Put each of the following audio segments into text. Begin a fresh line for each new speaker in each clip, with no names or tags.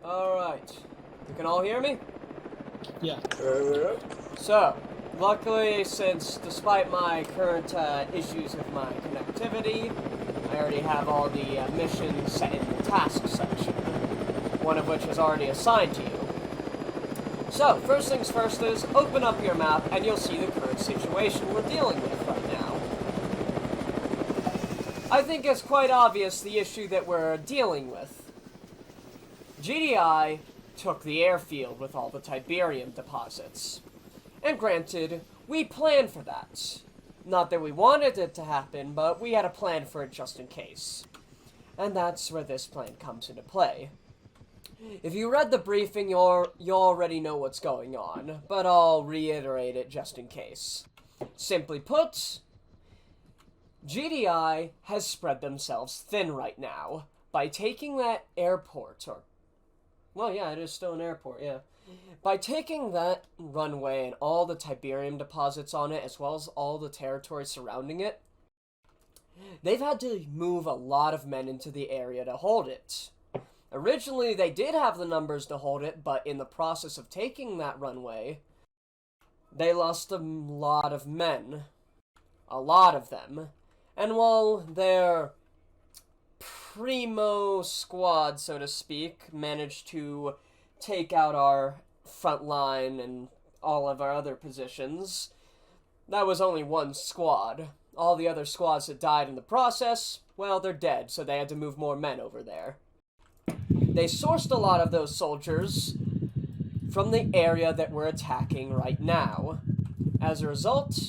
Alright. You can all hear me?
Yeah.
So, luckily, since despite my current issues with my connectivity, I already have all the missions set in the task section, one of which is already assigned to you. So, first things first is, open up your map and you'll see the current situation we're dealing with right now. I think it's quite obvious the issue that we're dealing with. GDI took the airfield with all the Tiberium deposits. And granted, we planned for that. Not that we wanted it to happen, but we had a plan for it just in case. And that's where this plan comes into play. If you read the briefing, you already know what's going on, but I'll reiterate it just in case. Simply put, GDI has spread themselves thin right now by taking that airport, well, yeah, it is still an airport, yeah. By taking that runway and all the Tiberium deposits on it, as well as all the territory surrounding it, they've had to move a lot of men into the area to hold it. Originally, they did have the numbers to hold it, but in the process of taking that runway, they lost a lot of men. A lot of them. And while their primo squad, so to speak, managed to take out our front line and all of our other positions, that was only one squad. All the other squads that died in the process, well, they're dead, so they had to move more men over there. They sourced a lot of those soldiers from the area that we're attacking right now. As a result,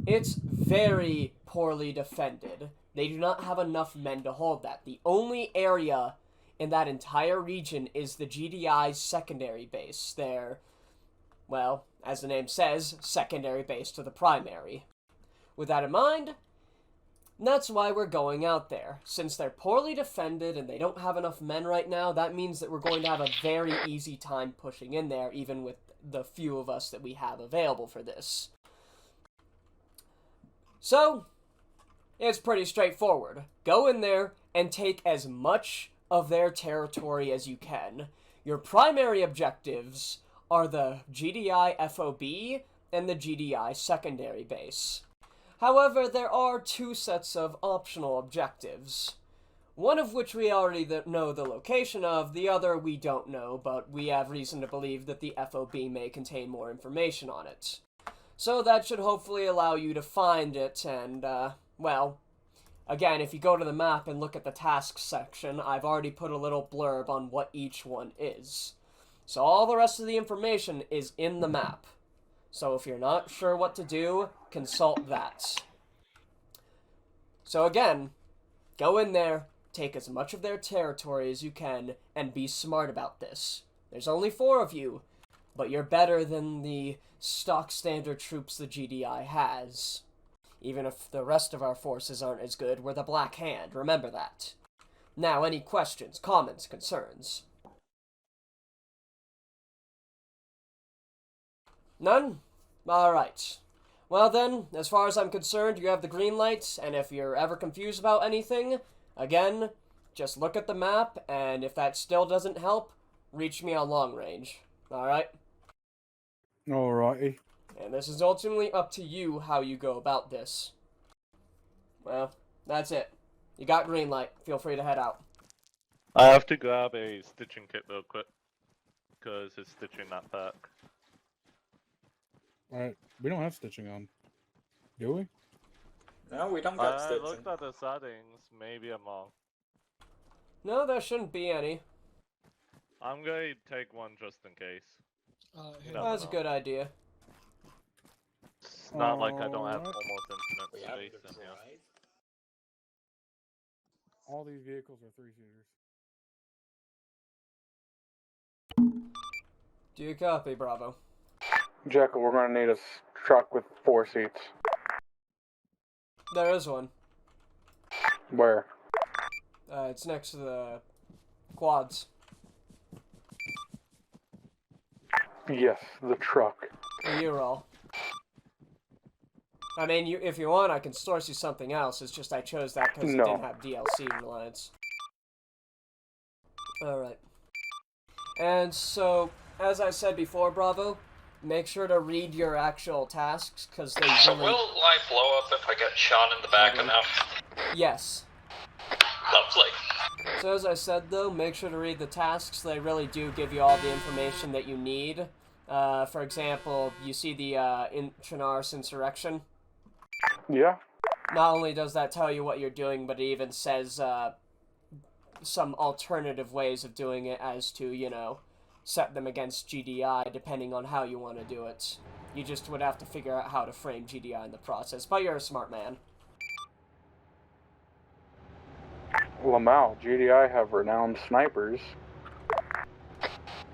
it's very poorly defended. They do not have enough men to hold that. The only area in that entire region is the GDI's secondary base. Their, well, as the name says, secondary base to the primary. With that in mind, that's why we're going out there. Since they're poorly defended and they don't have enough men right now, that means that we're going to have a very easy time pushing in there, even with the few of us that we have available for this. So, it's pretty straightforward. Go in there and take as much of their territory as you can. Your primary objectives are the GDI FOB and the GDI secondary base. However, there are two sets of optional objectives. One of which we already know the location of, the other we don't know, but we have reason to believe that the FOB may contain more information on it. So that should hopefully allow you to find it, and, well, again, if you go to the map and look at the tasks section, I've already put a little blurb on what each one is. So all the rest of the information is in the map. So if you're not sure what to do, consult that. So again, go in there, take as much of their territory as you can, and be smart about this. There's only 4 of you, but you're better than the stock standard troops the GDI has. Even if the rest of our forces aren't as good, we're the Black Hand, remember that. Now, any questions, comments, concerns? None? Alright. Well then, as far as I'm concerned, you have the green light, and if you're ever confused about anything, again, just look at the map, and if that still doesn't help, reach me on long range. Alright?
Alrighty.
And this is ultimately up to you how you go about this. Well, that's it. You got green light. Feel free to head out.
I have to grab a stitching kit real quick, because it's stitching that back.
Alright, we don't have stitching on. Do we?
No, we don't got
I
stitching.
looked at the settings, maybe I'm wrong.
No, there shouldn't be any.
I'm going to take one just in case.
Well, that's a good idea.
It's not like I don't have
Alright.
almost
We
infinite
have
space
the
in here.
drive.
All these vehicles are 3-seaters.
Do you copy, Bravo?
Jekyll, we're gonna need a truck with 4 seats.
There is one.
Where?
It's next to the quads.
Yes, the truck.
You're all. I mean, if you want, I can source you something else. It's just I chose that because
No.
it didn't have DLC reliance. Alright. And so, as I said before, Bravo, make sure to read your actual tasks, because they
So
really...
will I blow up if I get shot in the back enough?
Yes.
Lovely.
So as I said, though, make sure to read the tasks. They really do give you all the information that you need. For example, you see the Trinaris insurrection.
Yeah.
Not only does that tell you what you're doing, but it even says some alternative ways of doing it as to, you know, set them against GDI depending on how you want to do it. You just would have to figure out how to frame GDI in the process, but you're a smart man.
Lamau, GDI have renowned snipers.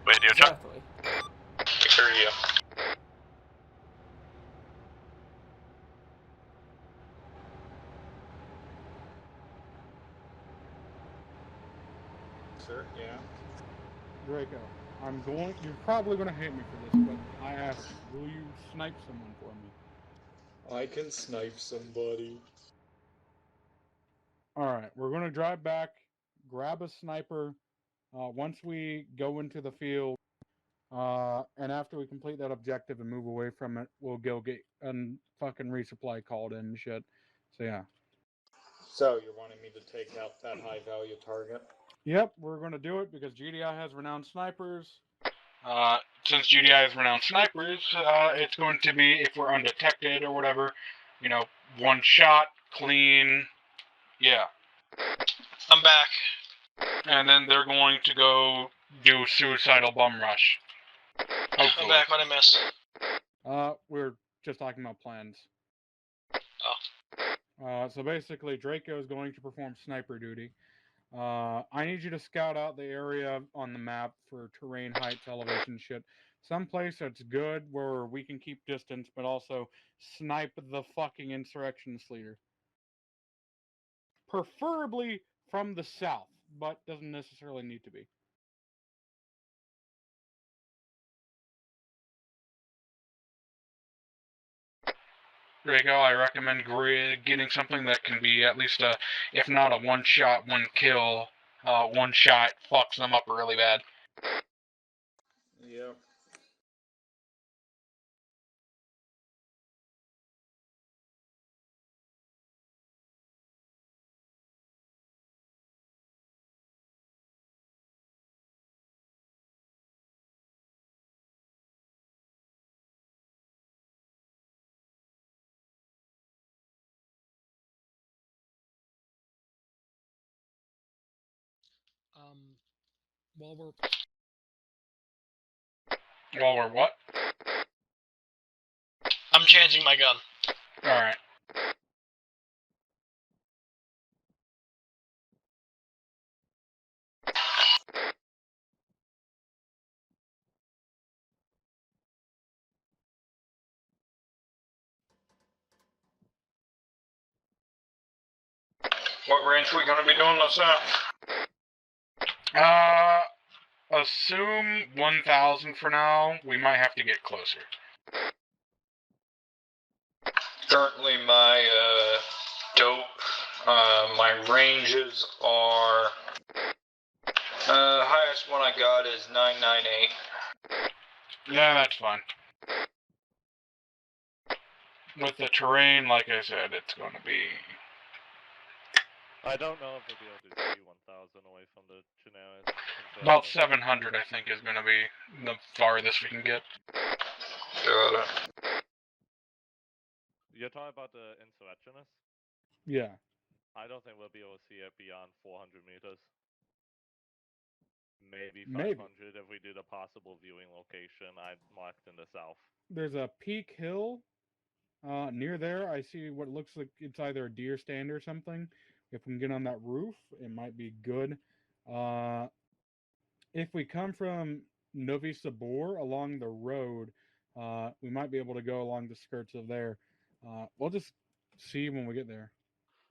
Wait, you're
Exactly.
Hear you. Sir, yeah.
Draco, you're probably gonna hate me for this, but I asked, will you snipe someone for me?
I can snipe somebody.
Alright, we're gonna drive back, grab a sniper, once we go into the field, and after we complete that objective and move away from it, we'll go get a fucking resupply called in and shit. So yeah.
So you're wanting me to take out that high value target?
Yep, we're gonna do it because GDI has renowned snipers. Since GDI has renowned snipers, it's going to be, if we're undetected or whatever, you know, one shot, clean, yeah.
I'm back.
And then they're going to go do suicidal bum rush. Hopefully.
I'm back. What did I miss?
We're just talking about plans.
Oh.
So basically, Draco is going to perform sniper duty. I need you to scout out the area on the map for terrain, heights, elevation, shit. Someplace that's good where we can keep distance, but also snipe the fucking insurrectionist leader. Preferably from the south, but doesn't necessarily need to be. Draco, I recommend getting something that can be at least a, if not a one shot, one kill, one shot fucks them up really bad.
Yep.
While we're
While we're what?
I'm changing my gun.
Alright.
What range are we gonna be doing this at?
Assume 1,000 for now. We might have to get closer.
Currently, my dope, my ranges are. Highest one I got is 998.
Yeah, that's fine. With the terrain, like I said, it's going to be...
I don't know if we'll be able to see 1,000 away from the Chinaris.
About 700, I think, is going to be the farthest we can get.
Got it.
You're talking about the insurrectionists?
Yeah.
I don't think we'll be able to see it beyond 400 meters. Maybe 500 if we did a possible viewing location I marked in the south.
There's a peak hill. Near there, I see what looks like it's either a deer stand or something. If we can get on that roof, it might be good. If we come from Novi Sabor along the road, we might be able to go along the skirts of there. We'll just see when we get there.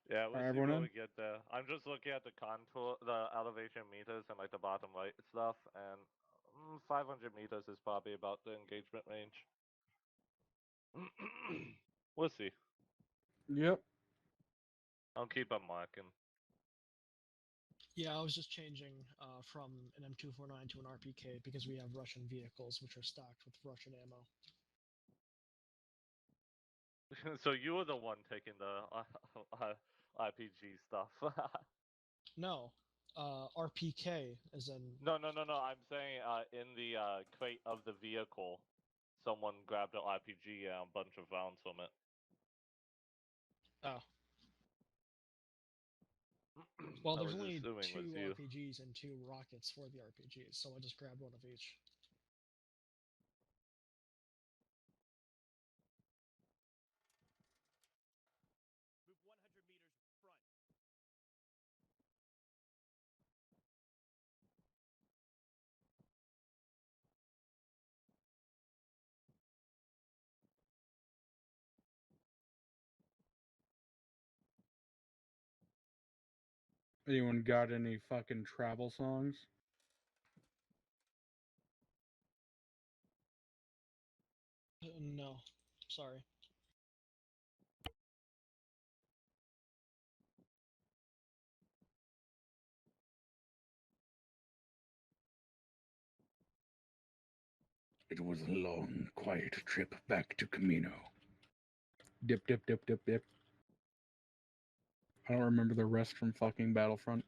Yeah, we'll see
everyone
when
in?
we get there. I'm just looking at the contour, the elevation meters and like the bottom right stuff, and 500 meters is probably about the engagement range. We'll see.
Yep.
I'll keep on marking.
Yeah, I was just changing from an M249 to an RPK because we have Russian vehicles which are stocked with Russian ammo.
So you were the one taking the RPG stuff.
No, RPK as in.
No. I'm saying in the crate of the vehicle, someone grabbed an RPG and a bunch of rounds from it.
Oh. Well,
I
there's
was
only
assuming it was
2
you.
RPGs and 2 rockets for the RPGs, so I just grabbed one of each.
Anyone got any fucking travel songs?
No, sorry.
It was a long, quiet trip back to Camino.
Dip, dip, dip, dip, dip. I don't remember the rest from fucking Battlefront.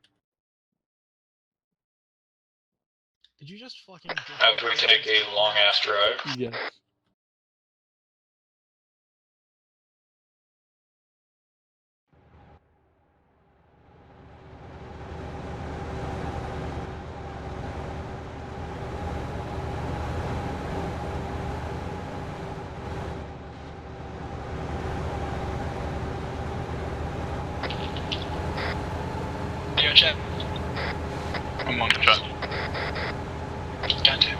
Did you just fucking...
After we take a long-ass drive.
Yes.
Yo, chat.
I'm on the chat.
Got to.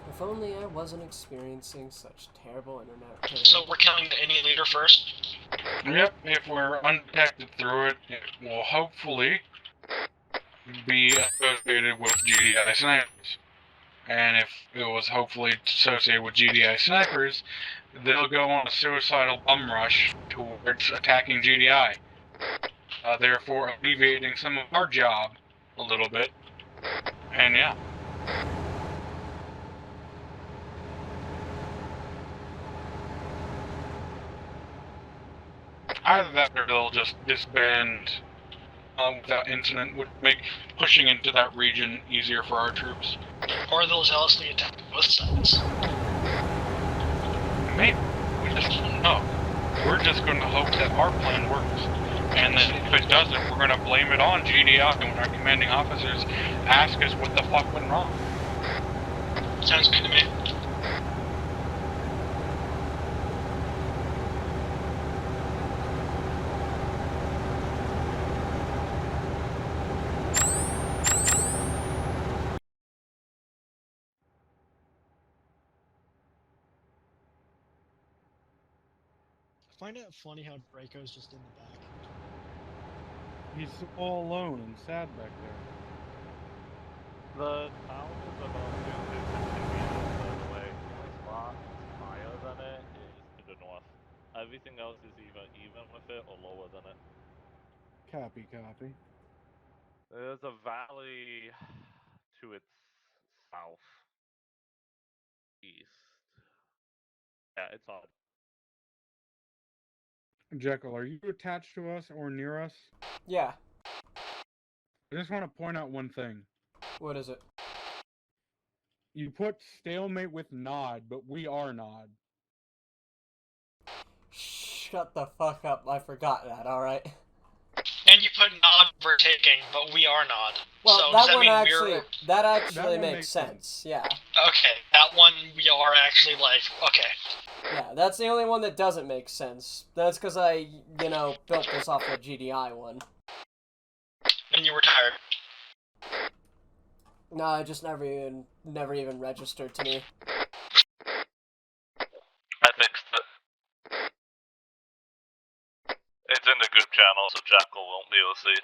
If only I wasn't experiencing such terrible internet.
So we're killing the any leader first?
Yep, if we're undetected through it, it will hopefully be associated with GDI snipers. And if it was hopefully associated with GDI snipers, they'll go on a suicidal bum rush towards attacking GDI. Therefore alleviating some of our job a little bit. And yeah. Either that or they'll just disband without incident, would make pushing into that region easier for our troops.
Or they'll zealously attack both sides.
Maybe. We just don't know. We're just going to hope that our plan works. And then if it doesn't, we're going to blame it on GDI when our commanding officers ask us what the fuck went wrong.
Sounds good to me. I find it funny how Draco's just in the back.
He's all alone and sad back there.
The town is about 250 meters further away. The only spot higher than it is to the north. Everything else is either even with it or lower than it.
Copy, copy.
There's a valley to its south. East. Yeah, it's odd.
Jekyll, are you attached to us or near us?
Yeah.
I just want to point out one thing.
What is it?
You put stalemate with Nod, but we are Nod.
Shut the fuck up. I forgot that, alright?
And you put Nod for taking, but we are Nod.
Well,
so
that
does that
one
mean
actually,
we're...
that actually
That one
makes
makes
sense. Yeah.
Okay, that one we are actually like, okay.
Yeah, that's the only one that doesn't make sense. That's because I, built this off the GDI one.
And you were tired.
No, it just never even registered to me.
I fixed it. It's in the group channel, so Jackal won't be able to see.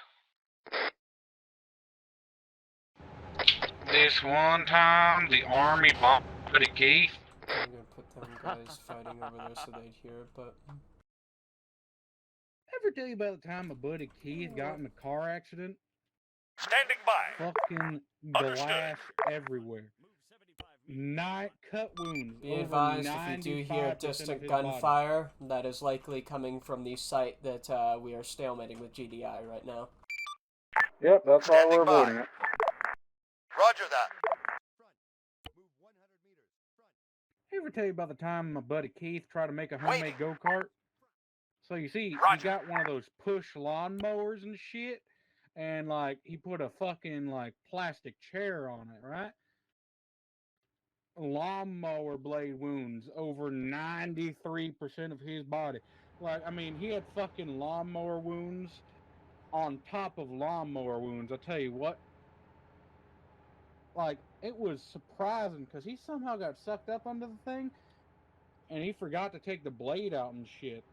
This one time, the army bombed the gate.
I'm gonna put Them guys fighting over there so they'd hear it, but...
Ever tell you about the time my buddy Keith got in a car accident?
Standing by.
Fucking glass everywhere. Cut wounds.
Be
over
advised, if you do hear
95% of
distant
his body.
gunfire, that is likely coming from the site that we are stalemating with GDI right now.
Yep, that's why we're
Standing by.
avoiding it.
Roger that.
Ever tell you about the time my buddy Keith tried to make a
Waiting.
homemade go-kart? So you see, he
Roger.
got one of those push lawnmowers and shit, and like he put a fucking like plastic chair on it, right? Lawnmower blade wounds over 93% of his body. Like, I mean, he had fucking lawnmower wounds on top of lawnmower wounds. I tell you what, like, it was surprising because he somehow got sucked up under the thing, and he forgot to take the blade out and shit.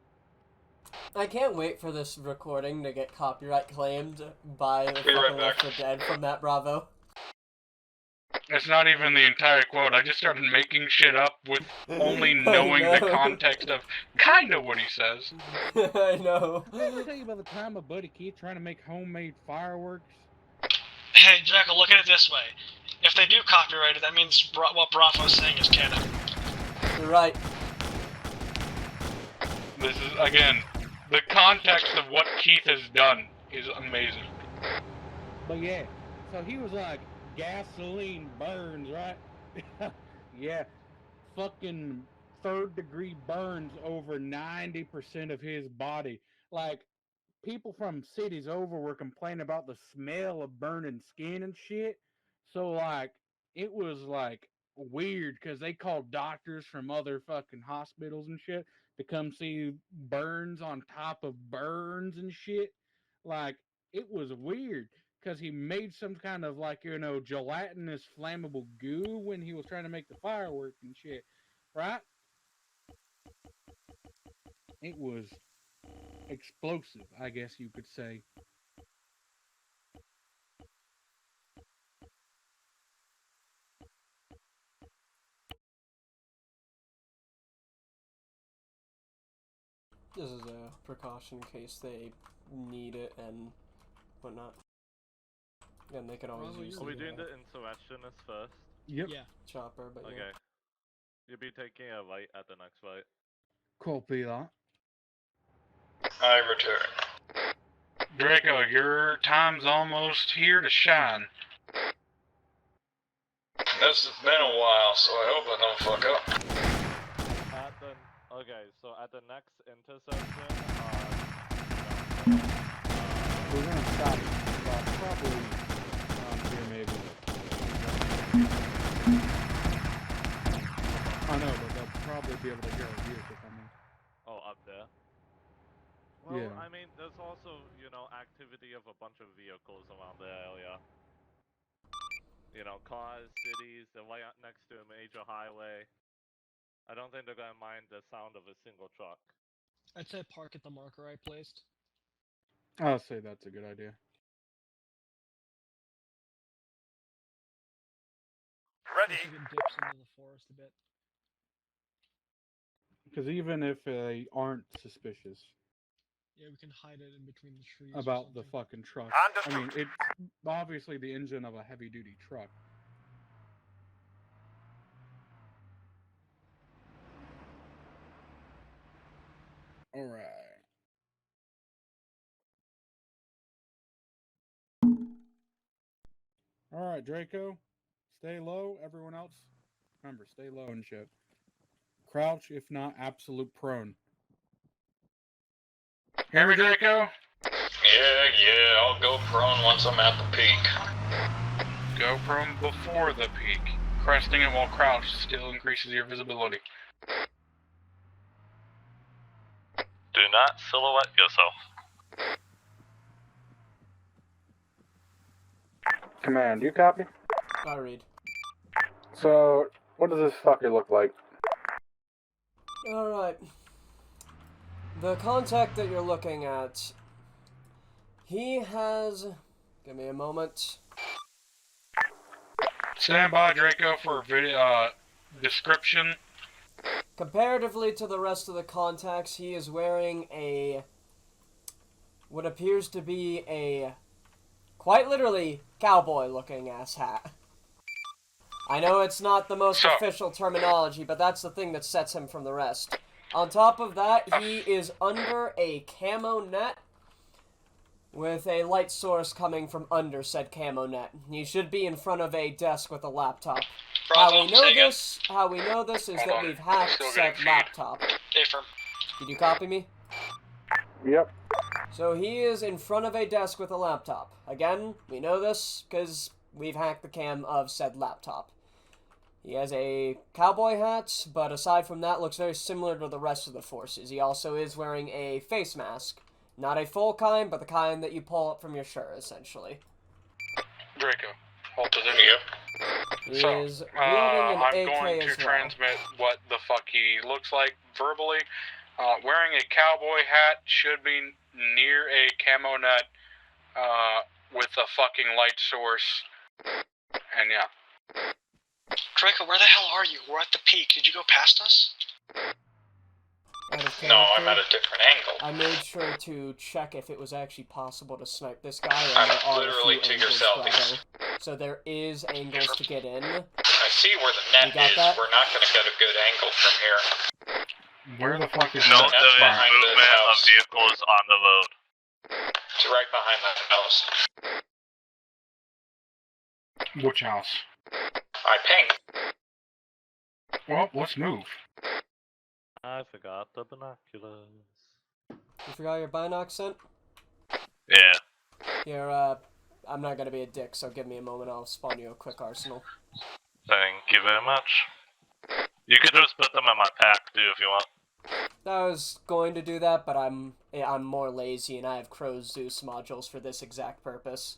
I can't wait for this recording to get copyright claimed by the
Be right
fucking
back.
Left 4 Dead from Matt Bravo.
It's not even the entire quote. I just started making shit up with only knowing the
know.
context of kind of what he says.
I know.
Let me tell you about the time my buddy Keith trying to make homemade fireworks.
Hey, Jackal, look at it this way. If they do copyright it, that means what Bravo's saying is canon.
You're right.
This is, again, the context of what Keith has done is amazing.
But yeah, so he was like, gasoline burns, right? Yeah, fucking third-degree burns over 90% of his body. Like, people from cities over were complaining about the smell of burning skin and shit. So, like, it was, like, weird because they called doctors from other fucking hospitals and shit to come see burns on top of burns and shit. Like, it was weird because he made some kind of, like, you know, gelatinous flammable goo when he was trying to make the fireworks and shit, right? It was explosive, I guess you could say.
This is a precaution in case they need it and whatnot. And they can always
Bravo,
use
Are we
the
doing the insurrectionist first?
Yep.
Yeah.
chopper, but
Okay.
yeah.
You'll be taking a right at the next fight.
Copy that.
I return. Draco, your time's almost here to shine. This has been a while, so I hope I don't fuck up.
Okay, so at the next intersection,
We're gonna stop probably here maybe. I know, but they'll probably be able to hear our vehicle coming.
oh, up there. Well,
Yeah.
I mean, there's also, you know, activity of a bunch of vehicles around the area. You know, cars, cities, they're right up next to a major highway. I don't think they're gonna mind the sound of a single truck.
I'd say park at the marker I placed.
I'll say that's a good idea.
Ready.
Looks like it dips into the forest a bit.
Because even if they aren't suspicious
Yeah, we can hide it in between the trees. or
about the
something.
fucking truck,
Understood.
I mean, it's obviously the engine of a heavy-duty truck. Alright. Alright, Draco. Stay low. Everyone else, remember, stay low and shit. Crouch, if not absolute prone.
Hear me, Draco? Yeah, I'll go prone once I'm at the peak. Go prone before the peak. Cresting it while crouched still increases your visibility.
Do not silhouette yourself.
Command, you copy?
I read.
So, what does this fucker look like?
Alright. The contact that you're looking at, he has... Give me a moment.
Stand by, Draco, for video description.
Comparatively to the rest of the contacts, he is wearing what appears to be a, quite literally, cowboy-looking ass hat. I know it's not the most official terminology, but that's the thing that sets him from the rest. On top of that, he is under a camo net with a light source coming from under said camo net. He should be in front of a desk with a laptop. How we know this is that we've hacked said laptop.
Affirm.
Did you copy me?
Yep.
So he is in front of a desk with a laptop. Again, we know this because we've hacked the cam of said laptop. He has a cowboy hat, but aside from that, looks very similar to the rest of the forces. He also is wearing a face mask. Not a full kind, but the kind that you pull up from your shirt, essentially.
Draco, hold position.
He is wielding an
I'm
AK
going
as
to
well.
transmit what the fuck he looks like verbally. Wearing a cowboy hat, should be near a camo net, with a fucking light source. And yeah.
Draco, where the hell are you? We're at the peak. Did you go past us?
No, I'm at a different angle.
I made sure to check if it was actually possible to snipe this guy, and
I'm
there are
literally
a few
to your
angles,
southeast.
Bravo. So there is angles to get in.
I see where the net
You got
is.
that?
We're not going to get a good angle from here.
Where the fuck is
Note
That's
there is
behind this
movement of
house.
vehicles on the road.
It's right behind that house.
Which house?
I ping.
Well, let's move.
I forgot the binoculars.
You forgot your binoc scent?
Yeah.
Here, I'm not gonna be a dick, so give me a moment, I'll spawn you a quick arsenal.
Thank you very much. You could just put them in my pack too if you want.
I was going to do that, but I'm more lazy, and I have Crow's Zeus modules for this exact purpose.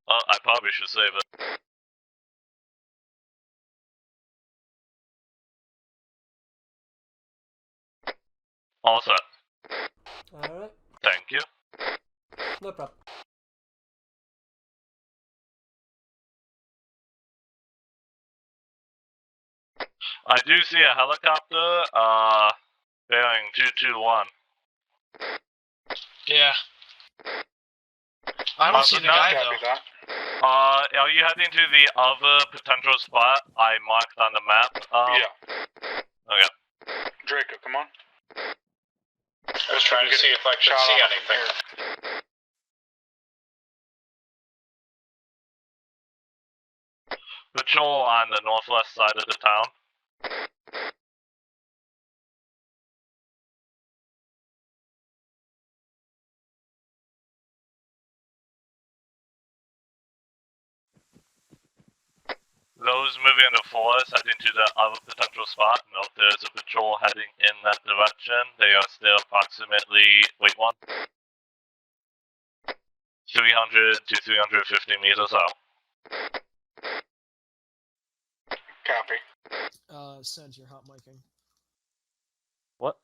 I probably should save it. All set.
Alright,
Thank you.
no problem.
I do see a helicopter, bearing 221.
Yeah. I don't see the guy though.
Are you heading to the other potential spot I marked on the map?
Yeah.
Okay.
Draco, come on.
I was trying to see if I could see anything.
Patrol on the northwest side of the town. Those moving in the forest heading to the other potential spot. Note there's a patrol heading in that direction. They are still approximately, 300 to 350 meters out.
Copy.
Send your hot micing.
What?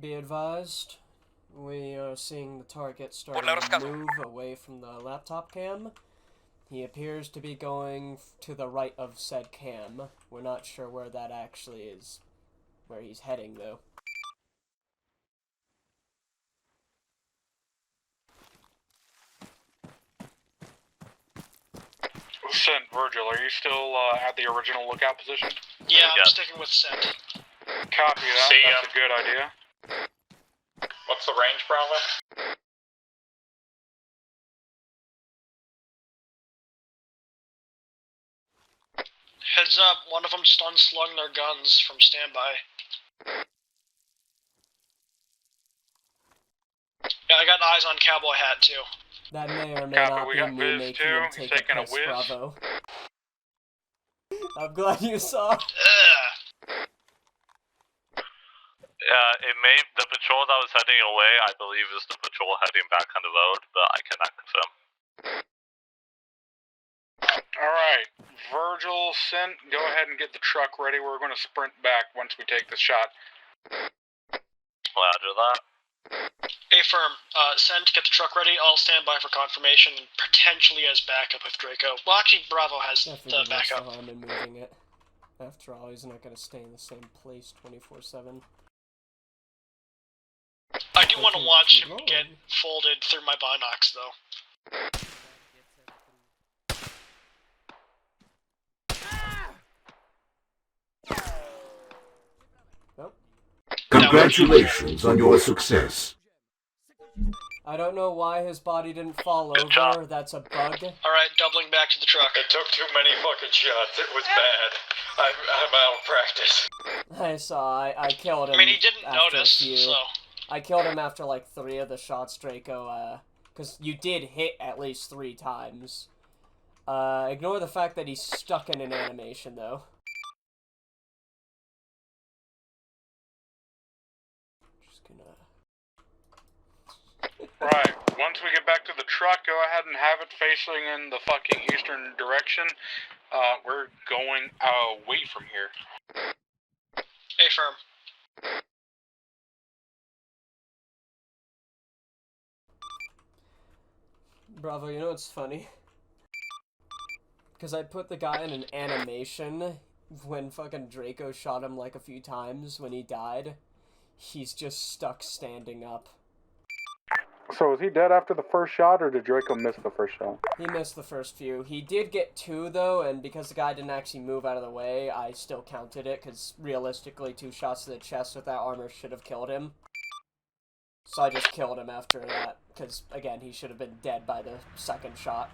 Be advised, we are seeing the target starting to move away from the laptop cam. He appears to be going to the right of said cam. We're not sure where that actually is, where he's heading though.
Send Virgil, are you still at the original lookout position?
Yeah, I'm sticking with Send.
Copy that.
See
That's a good idea.
What's the range, Bravo?
Heads up, one of them just unslung their guns from standby. Yeah, I got eyes on cowboy hat too.
That may or may
Copy,
not
we
be
got
me
Viz
making
too.
him
He's
take
taking
a
a
piss,
whiz.
Bravo. I'm glad you saw.
The patrol that was heading away, I believe is the patrol heading back on the road, but I cannot confirm.
Alright, Virgil, go ahead and get the truck ready. We're going to sprint back once we take the shot.
Roger that.
Affirm. Send to get the truck ready. I'll stand by for confirmation and potentially as backup if Draco. Well, actually, Bravo has
I
the
figured what's the
backup.
harm in moving it. After all, he's not gonna stay in the same place 24/7.
I do want to watch him get folded through my binocs, though.
Nope.
Congratulations on your success.
I don't know why his body didn't fall
Good
over.
job.
That's a bug.
Alright, doubling back to the truck.
It took too many fucking shots. It was bad. I'm out of practice.
I saw. I killed him.
I mean, he didn't
after
notice,
a few.
so...
I killed him after like 3 of the shots, Draco. Because you did hit at least 3 times. Ignore the fact that he's stuck in an animation, though. Just gonna...
Right, once we get back to the truck, go ahead and have it facing in the fucking eastern direction. We're going away from here.
Affirm.
Bravo, you know what's funny? Because I put the guy in an animation when fucking Draco shot him like a few times when he died. He's just stuck standing up.
So was he dead after the first shot, or did Draco miss the first shot?
He missed the first few. He did get 2, though, and because the guy didn't actually move out of the way, I still counted it, because realistically, 2 shots to the chest with that armor should have killed him. So I just killed him after that, because, again, he should have been dead by the 2nd shot.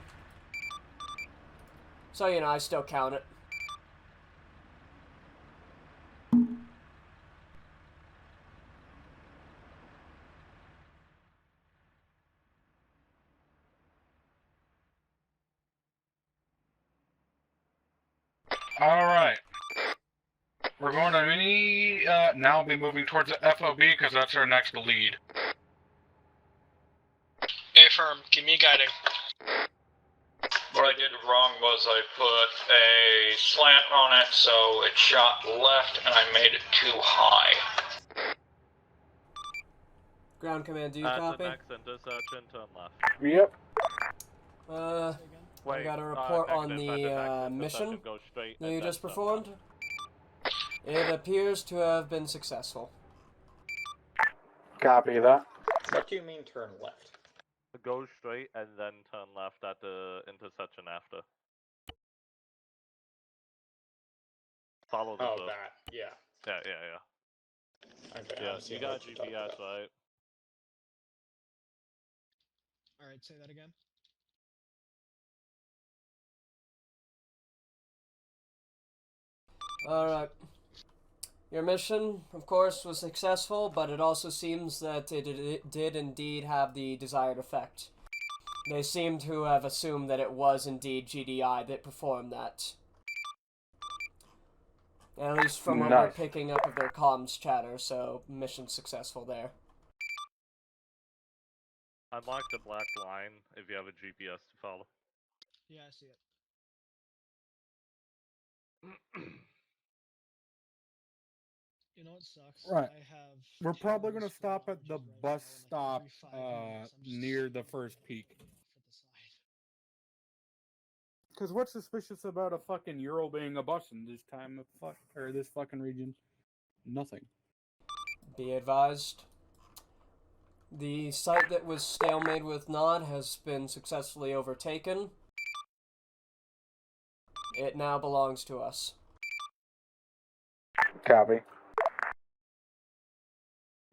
So, you know, I still count it.
Alright. We're going to now be moving towards the FOB because that's our next lead.
Affirm. Give me guiding.
What I did wrong was I put a slant on it, so it shot left, and I made it too high.
Ground command, do you
At
copy?
the next intersection, turn left.
Yep.
I got a report on the mission
Go straight
that
and
you
then
just
turn
performed. It appears to have been successful.
Copy that.
What do you mean turn left?
left. Go straight and then turn left at the intersection after. Follow the road.
That. Yeah.
Yeah.
Okay.
Yeah, you got GPS, right?
Alright, say that again.
Alright. Your mission, of course, was successful, but it also seems that it did indeed have the desired effect. They seem to have assumed that it was indeed GDI that performed that. At least from what we're picking up of their comms chatter, so mission successful there.
I marked the black line if you have a GPS to follow.
Yeah, I see it. You know what sucks?
Right.
I have
We're probably
cameras
going to stop
for
at the
right
bus
now,
stop
like every 5 minutes, I'm just
near the
looking
first
for
peak.
the side.
Because what's suspicious about a fucking Euro being a bus in this time of this fucking region? Nothing.
Be advised. The site that was stalemate with Nod has been successfully overtaken. It now belongs to us.
Copy.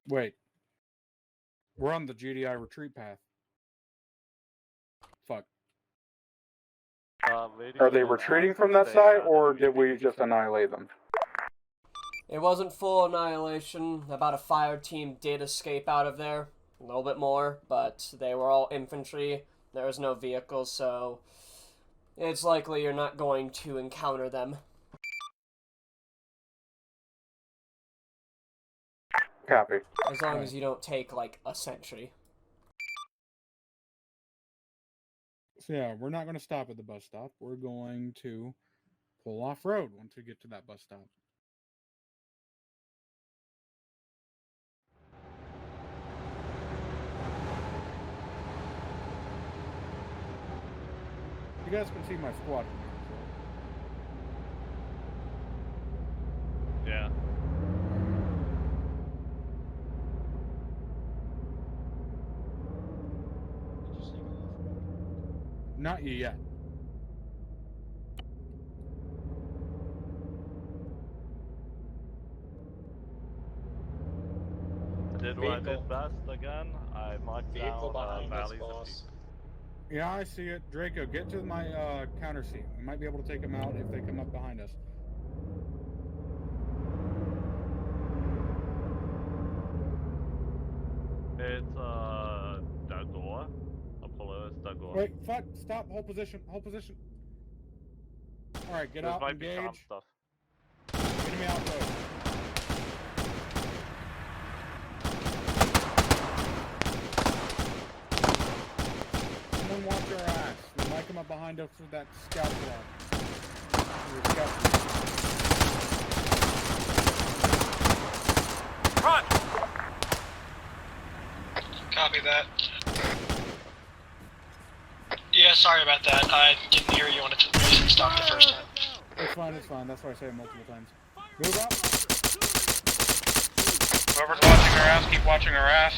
Wait. We're on the GDI retreat path. Fuck.
Are they retreating from that site, or did we just annihilate them?
It wasn't full annihilation. About a fire team did escape out of there. A little bit more, but they were all infantry. There was no vehicles, so it's likely you're not going to encounter them.
Copy.
As long as you don't take, like, a sentry.
So yeah, we're not going to stop at the bus stop. We're going to pull off road once we get to that bus stop. You guys can see my squad.
Yeah.
Did you say go off-road?
Not yet.
I did what I did best again. I marked
Vehicle
down
behind us,
valleys of
boss.
peaks.
Yeah, I see it. Draco, get to my counter seat. We might be able to take them out if they come up behind us.
It's Dagor. Apollo is Dagor.
Wait, fuck! Stop! Hold position! Hold position! Alright, get
This
out,
might be calm
engage.
stuff.
Enemy outpost. Someone watch our ass. We might come up behind us with that scout squad.
Run!
Copy that. Yeah, sorry about that. I didn't hear you on the transmission stop the first time.
It's fine, it's fine. That's why I say it multiple times. Move up!
Whoever's watching our ass, keep watching our ass.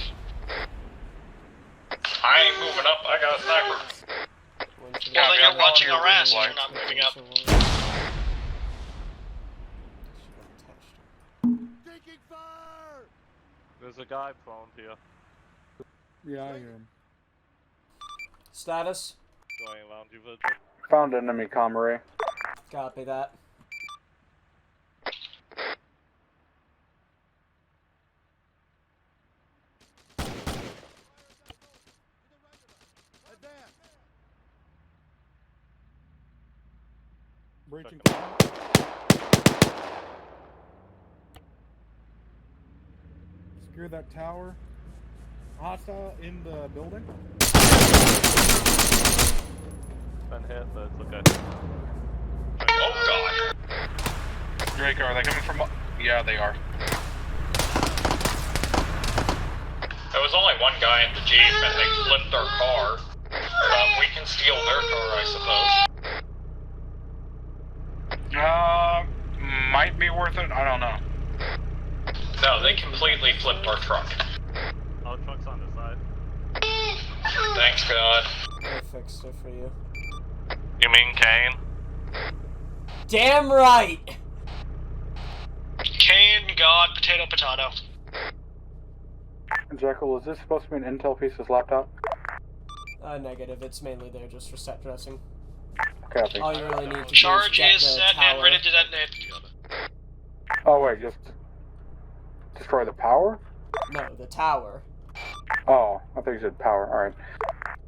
I ain't moving up. I got a sniper.
Well, then
I'm
you're watching
on
our ass and
your
you're not moving up.
Taking fire!
There's a guy prone here.
Yeah, I hear him.
Status?
Going around you, Virgil.
Found enemy comrade.
Copy that.
Breaching. Secure that tower. Hostile in the building.
Been hit, but it's okay.
Oh god.
Draco, are they coming from? Yeah, they are.
There was only one guy in the Jeep and they flipped our car. But we can steal their car, I suppose.
Might be worth it. I don't know.
No, they completely flipped our truck.
Our truck's on the side.
Thanks, God.
I fixed it for you.
You mean Kane?
Damn right!
Kane, God, potato, potato.
Jekyll, is this supposed to be an intel piece's laptop?
Negative. It's mainly there just for set dressing.
Copy.
All you really need to
Charge
do is get
is
the
set
tower.
and ready to detonate.
Oh wait, just destroy the power?
No, the tower.
Oh, I thought you said power. Alright.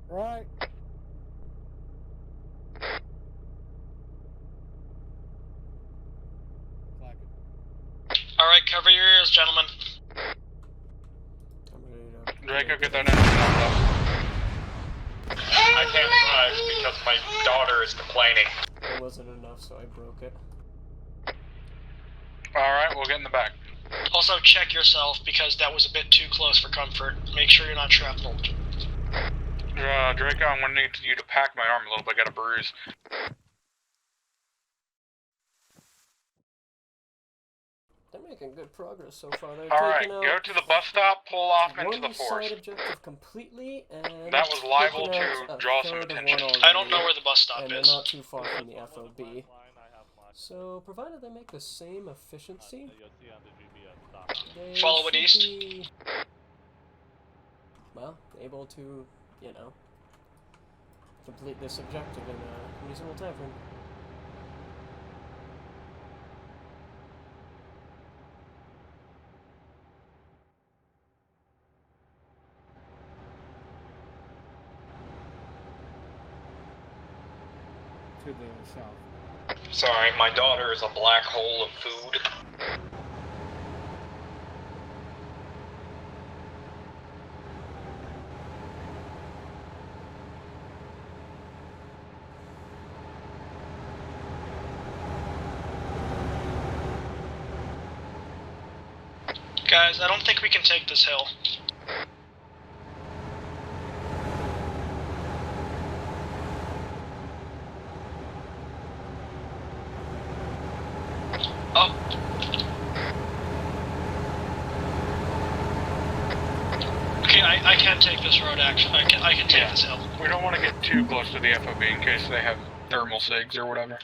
Right.
Alright, cover your ears, gentlemen.
I'm ready to...
Draco, get that engine knocked off.
I can't drive because my daughter is complaining.
It wasn't enough, so I broke it.
Alright, we'll get in the back.
Also, check yourself because that was a bit too close for comfort. Make sure you're not shrapnel.
Draco, I'm gonna need you to pack my arm a little bit. I got a bruise.
They're making good progress so far. They're
Alright,
taking out
go to the bus stop, pull off into the
one
forest.
side objective completely, and
That was liable
taking
to
out a
draw some
third of
attention.
one
I don't know
already,
where the bus stop
and they're
is.
not too far from the FOB. So, provided they make the same efficiency, they
Follow it
should
east.
be, well, able to, you know, complete this objective in a reasonable time frame.
To the south.
Sorry, my daughter is a black hole of food.
Guys, I don't think we can take this hill. Oh. Okay, I can take this road, actually. I can take this hill.
We don't want to get too close to the FOB in case they have thermal sigs or whatever.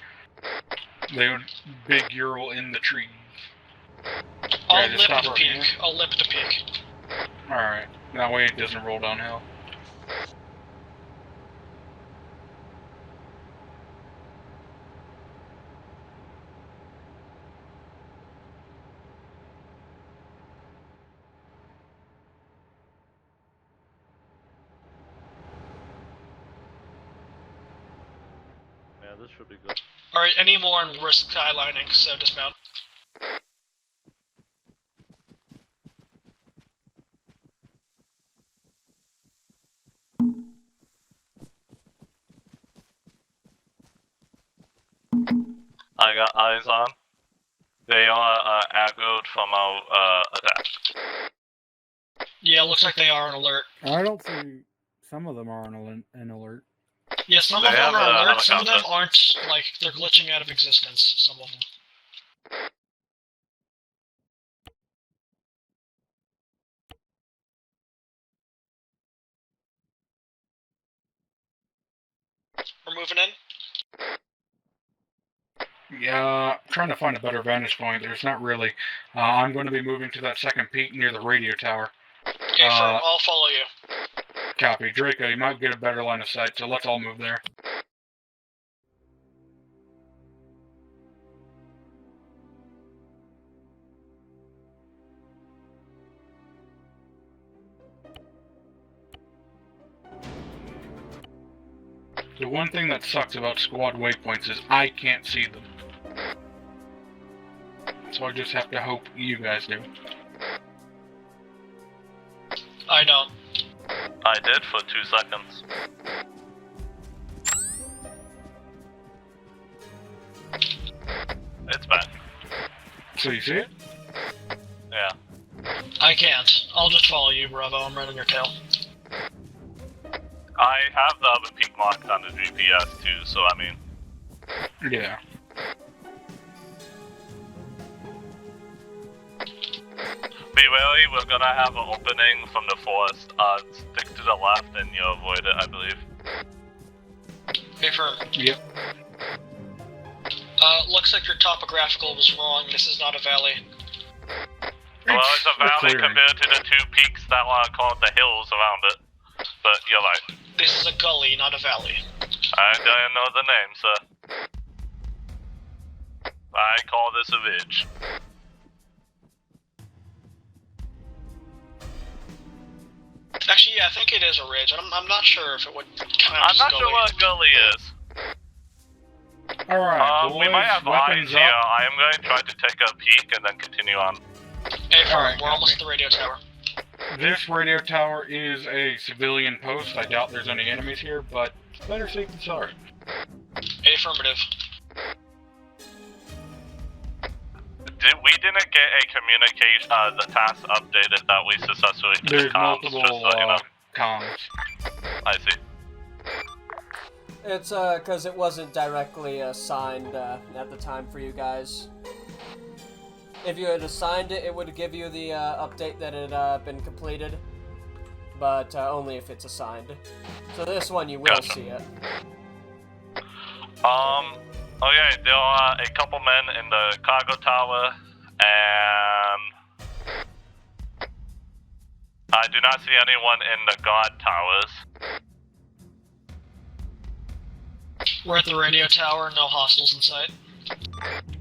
They would big Ural in the trees.
I'll lip the peak. I'll lip the peak.
Alright, that way it doesn't roll downhill.
Yeah, this should be good.
Alright, any more on risk skylining, so dismount.
I got eyes on. They are aggroed from our attack.
Yeah, looks like they are on alert.
I don't see. Some of them are on an alert.
Yeah, some
They
of them
have
are
a
alert, some of them
helicopter.
aren't, like, they're glitching out of existence, some of them. We're moving in?
Yeah, trying to find a better vantage point. There's not really. I'm going to be moving to that second peak near the radio tower.
Okay, firm, I'll follow you.
Copy. Draco, you might get a better line of sight, so let's all move there. The one thing that sucks about squad waypoints is I can't see them. So I just have to hope you guys do.
I don't.
I did for 2 seconds. It's back.
So you see it?
Yeah.
I can't. I'll just follow you, Bravo. I'm right on your tail.
I have the other peak marked on the GPS too, so I mean.
Yeah.
Be wary, we're gonna have an opening from the forest. Stick to the left and you'll avoid it, I believe.
Okay, firm.
Yep.
Looks like your topographical was wrong. This is not a valley.
Well, it's a valley
clearing.
compared to the 2 peaks that are called the hills around it. But you're right.
This is a gully, not a valley.
I don't know the name, sir. I call this a ridge.
Actually, yeah, I think it is a ridge. I'm not sure if it would count
I'm
as
not
gully.
sure what a gully is.
Alright,
We might have eyes
weapons
here.
up.
I am going to try to take a peek and then continue on.
Hey, firm,
Alright,
we're almost at
copy.
the radio tower.
This radio tower is a civilian post. I doubt there's any enemies here, but better safe than sorry.
Affirmative.
We didn't get a communication, the task updated that we successfully did
There's
comms,
multiple
just so you know.
comms.
I see.
It's because it wasn't directly assigned at the time for you guys. If you had assigned it, it would give you the update that it had been completed, but only if it's assigned. So this one you will
Gotcha.
see it.
Okay, there are a couple men in the cargo tower, and I do not see anyone in the guard towers.
We're at the radio tower, no hostiles in sight.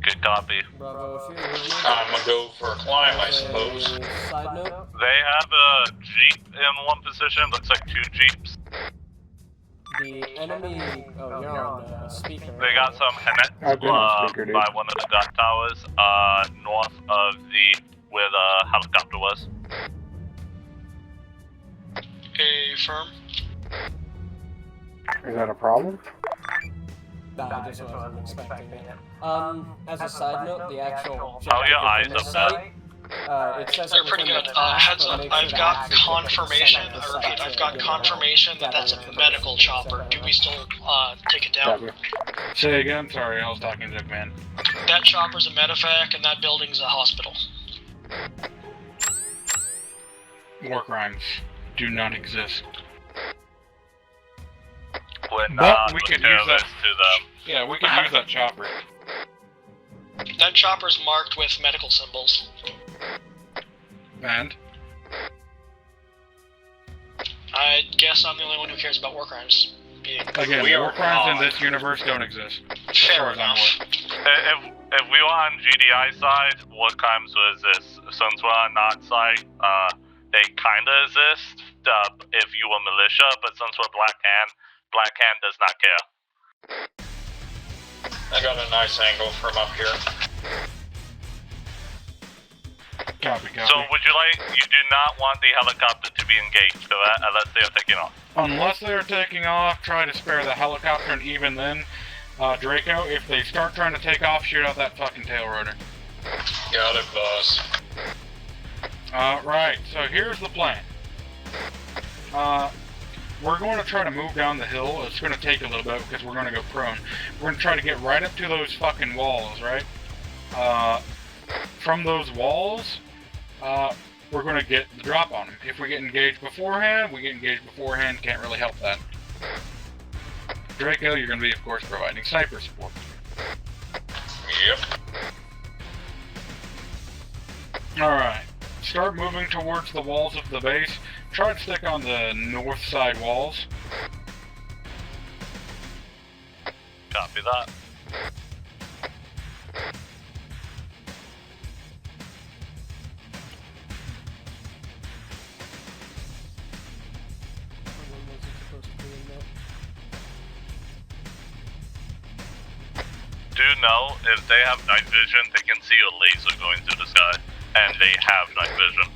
Good copy.
Bravo, if you're
Time to go for a climb, I suppose.
Side note,
They have a jeep in one position, looks like 2 jeeps.
the enemy. Oh, you're on speaker.
They got some
I've been on speaker, dude.
by one of the guard towers, north of where the helicopter was.
Affirm.
Is that a problem?
Nah, I just wasn't expecting it. As a side note, the actual
How are your
objective
eyes
in this
up there?
site It says
They're
it
pretty
within
good.
the text,
Heads
but
up,
make sure
I've
to
got
actually get the
confirmation.
percent of the
I repeat,
site
I've
to,
got
you know,
confirmation that that's a
gather
medical
information,
chopper. Do
etc.
we still take it down?
Copy.
Say again. Sorry, I was talking to the command.
That chopper's a medevac, and that building's a hospital.
War crimes do not exist.
We're
But
not
we could use
service
that.
to them.
Yeah, we could use that chopper.
That chopper's marked with medical symbols.
And
I guess I'm the only one who cares about war crimes.
again,
We
war
are
crimes in
not.
this universe don't exist.
Fair
as I'm
enough.
If we were on GDI side, war crimes would exist. Since we're on that side, they kinda exist if you were militia, but since we're Black Hand does not care.
I got a nice angle from up here.
Copy, copy.
So you do not want the helicopter to be engaged, correct? Unless they are taking off.
Unless they're taking off, try to spare the helicopter, and even then, Draco, if they start trying to take off, shoot out that fucking tail rotor.
Got it, boss.
Right, so here's the plan. We're going to try to move down the hill. It's going to take a little bit because we're going to go prone. We're going to try to get right up to those fucking walls, right? From those walls, we're going to get the drop on them. If we get engaged beforehand, can't really help that. Draco, you're going to be, of course, providing sniper support.
Yep.
Alright, start moving towards the walls of the base. Try to stick on the north side walls.
Copy that. Do know if they have night vision, they can see a laser going through the sky, and they have night vision.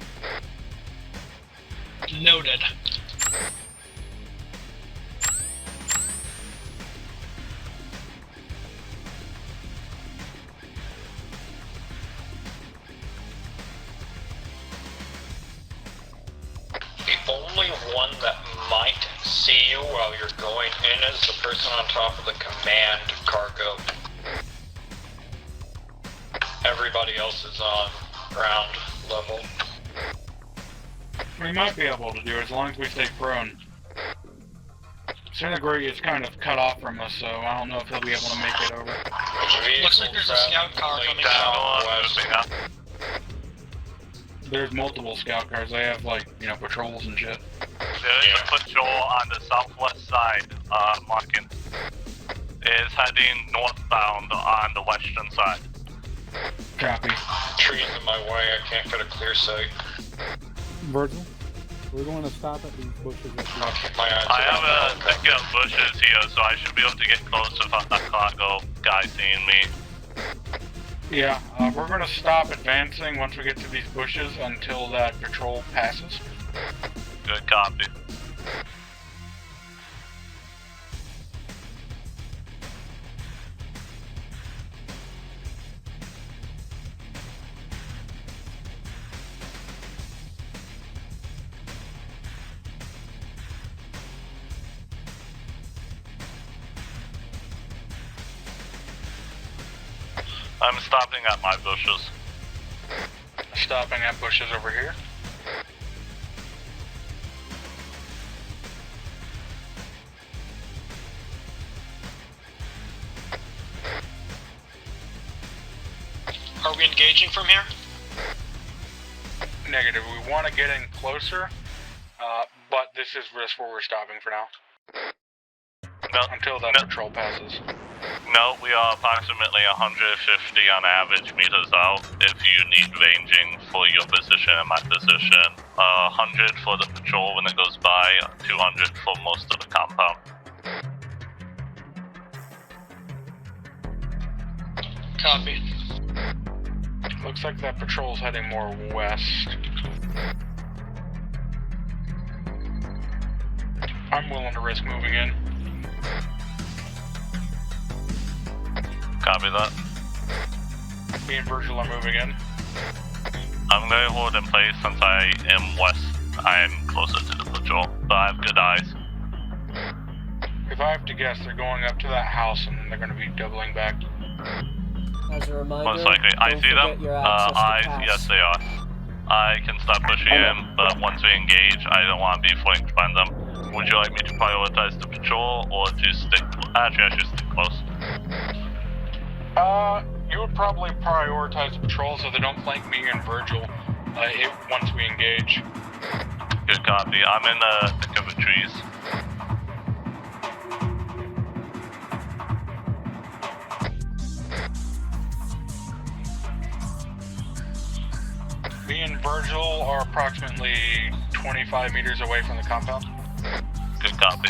Noted.
The only one that might see you while you're going in is the person on top of the command cargo. Everybody else is on ground level.
We might be able to do it as long as we stay prone. Centigrade is kind of cut off from us, so I don't know if he'll be able to make it over.
Looks like there's a scout car coming down.
There's multiple scout cars. They have, like, you know, patrols and shit.
There is a patrol on the southwest side, marking. Is heading northbound on the western side.
Copy.
Trees in my way, I can't get a clear sight.
Virgil, we're going to stop at these bushes.
I'll keep my eyes
I have
out.
a thicket of bushes here, so I should be able to get close without that cargo guy seeing me.
Yeah, we're going to stop advancing once we get to these bushes until that patrol passes.
Good copy. I'm stopping at my bushes.
Stopping at bushes over here.
Are we engaging from here?
Negative. We want to get in closer, but this is just where we're stopping for now.
No,
Until that patrol passes.
No, we are approximately 150 on average meters out. If you need ranging for your position and my position, 100 for the patrol when it goes by, 200 for most of the compound.
Copy.
Looks like that patrol's heading more west. I'm willing to risk moving in.
Copy that.
Me and Virgil are moving in.
I'm going to hold in place since I am west. I'm closer to the patrol, but I have good eyes.
If I have to guess, they're going up to that house and then they're going to be doubling back.
As a reminder,
Most likely. I
don't
see
forget
them.
your access to
Eyes,
pass.
yes they are. I can start pushing in, but once we engage, I don't want to be flanked by them. Would you like me to prioritize the patrol, or to stick... Actually, I should stick close.
You would probably prioritize the patrol so they don't flank me and Virgil once we engage.
Good copy. I'm in the thick of the trees.
Me and Virgil are approximately 25 meters away from the compound.
Good copy.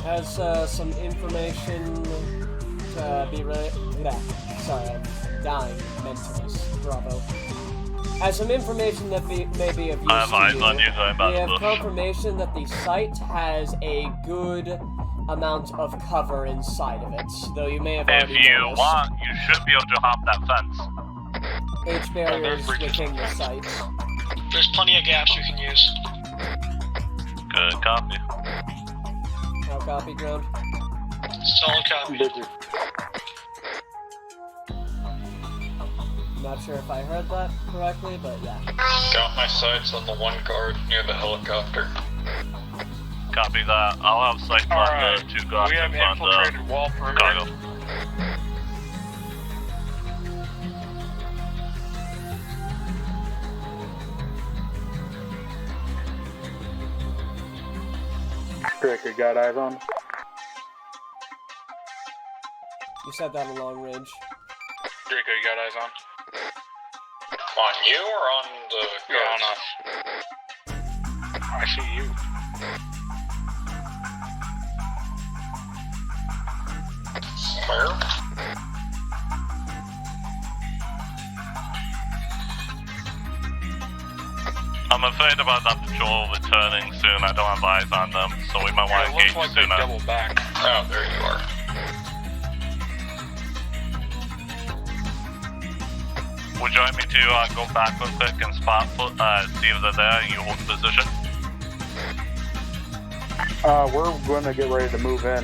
Has some information to be sorry, I'm dying mentally. Bravo. Has some information that may be of use
I have
to
eyes
you.
on you going back
We have
bush.
confirmation that the site has a good amount of cover inside of it, though you may have
If
already
you
noticed.
want, you should be able to hop that fence.
H barriers within the site.
There's plenty of gaps you can use.
Good copy.
How copy, ground?
Solid copy.
Not sure if I heard that correctly, but yeah.
Got my sights on the one guard near the helicopter.
Copy that. I'll have sight on
Alright,
the two guards
we have
in front of
infiltrated wall perimeter.
cargo.
Drake, you got eyes on?
You said that in long range.
Draco, you got eyes on?
On you or on the
Yeah, on us. I see you.
Where?
I'm afraid about that patrol returning soon. I don't have eyes on them, so we might want to
It looks
engage
like they
sooner.
doubled back.
Oh, there you are.
Would you like me to go back real quick and spot see if they're there and you hold the position?
We're going to get ready to move in.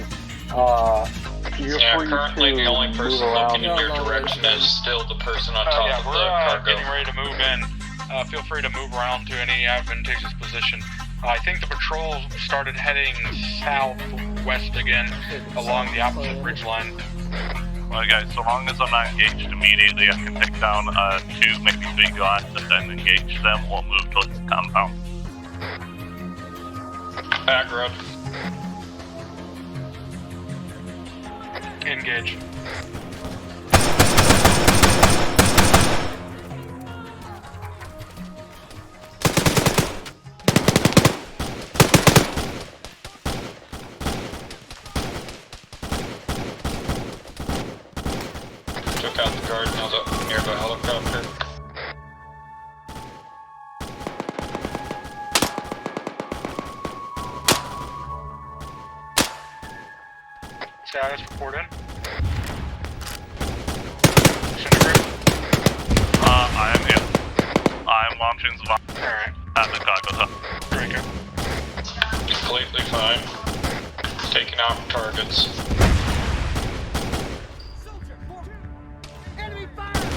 You're
Yeah,
free
currently
to
the only person
move around.
looking in your direction is still the person on top
Yeah,
of
we're
the cargo.
getting ready to move in. Feel free to move around to any advantageous position. I think the patrol started heading southwest again along the opposite ridge line.
Well, guys, so long as I'm not engaged immediately, I can take down 2, maybe 3 guards and then engage them or move towards the compound.
Back road.
Engage.
Took out the guard near the helicopter.
Status report in. Disintegrate.
I am here. I am launching the bomb
Alright.
at the cargo top.
Draco.
Completely fine. Taking out targets.
Enemy fire!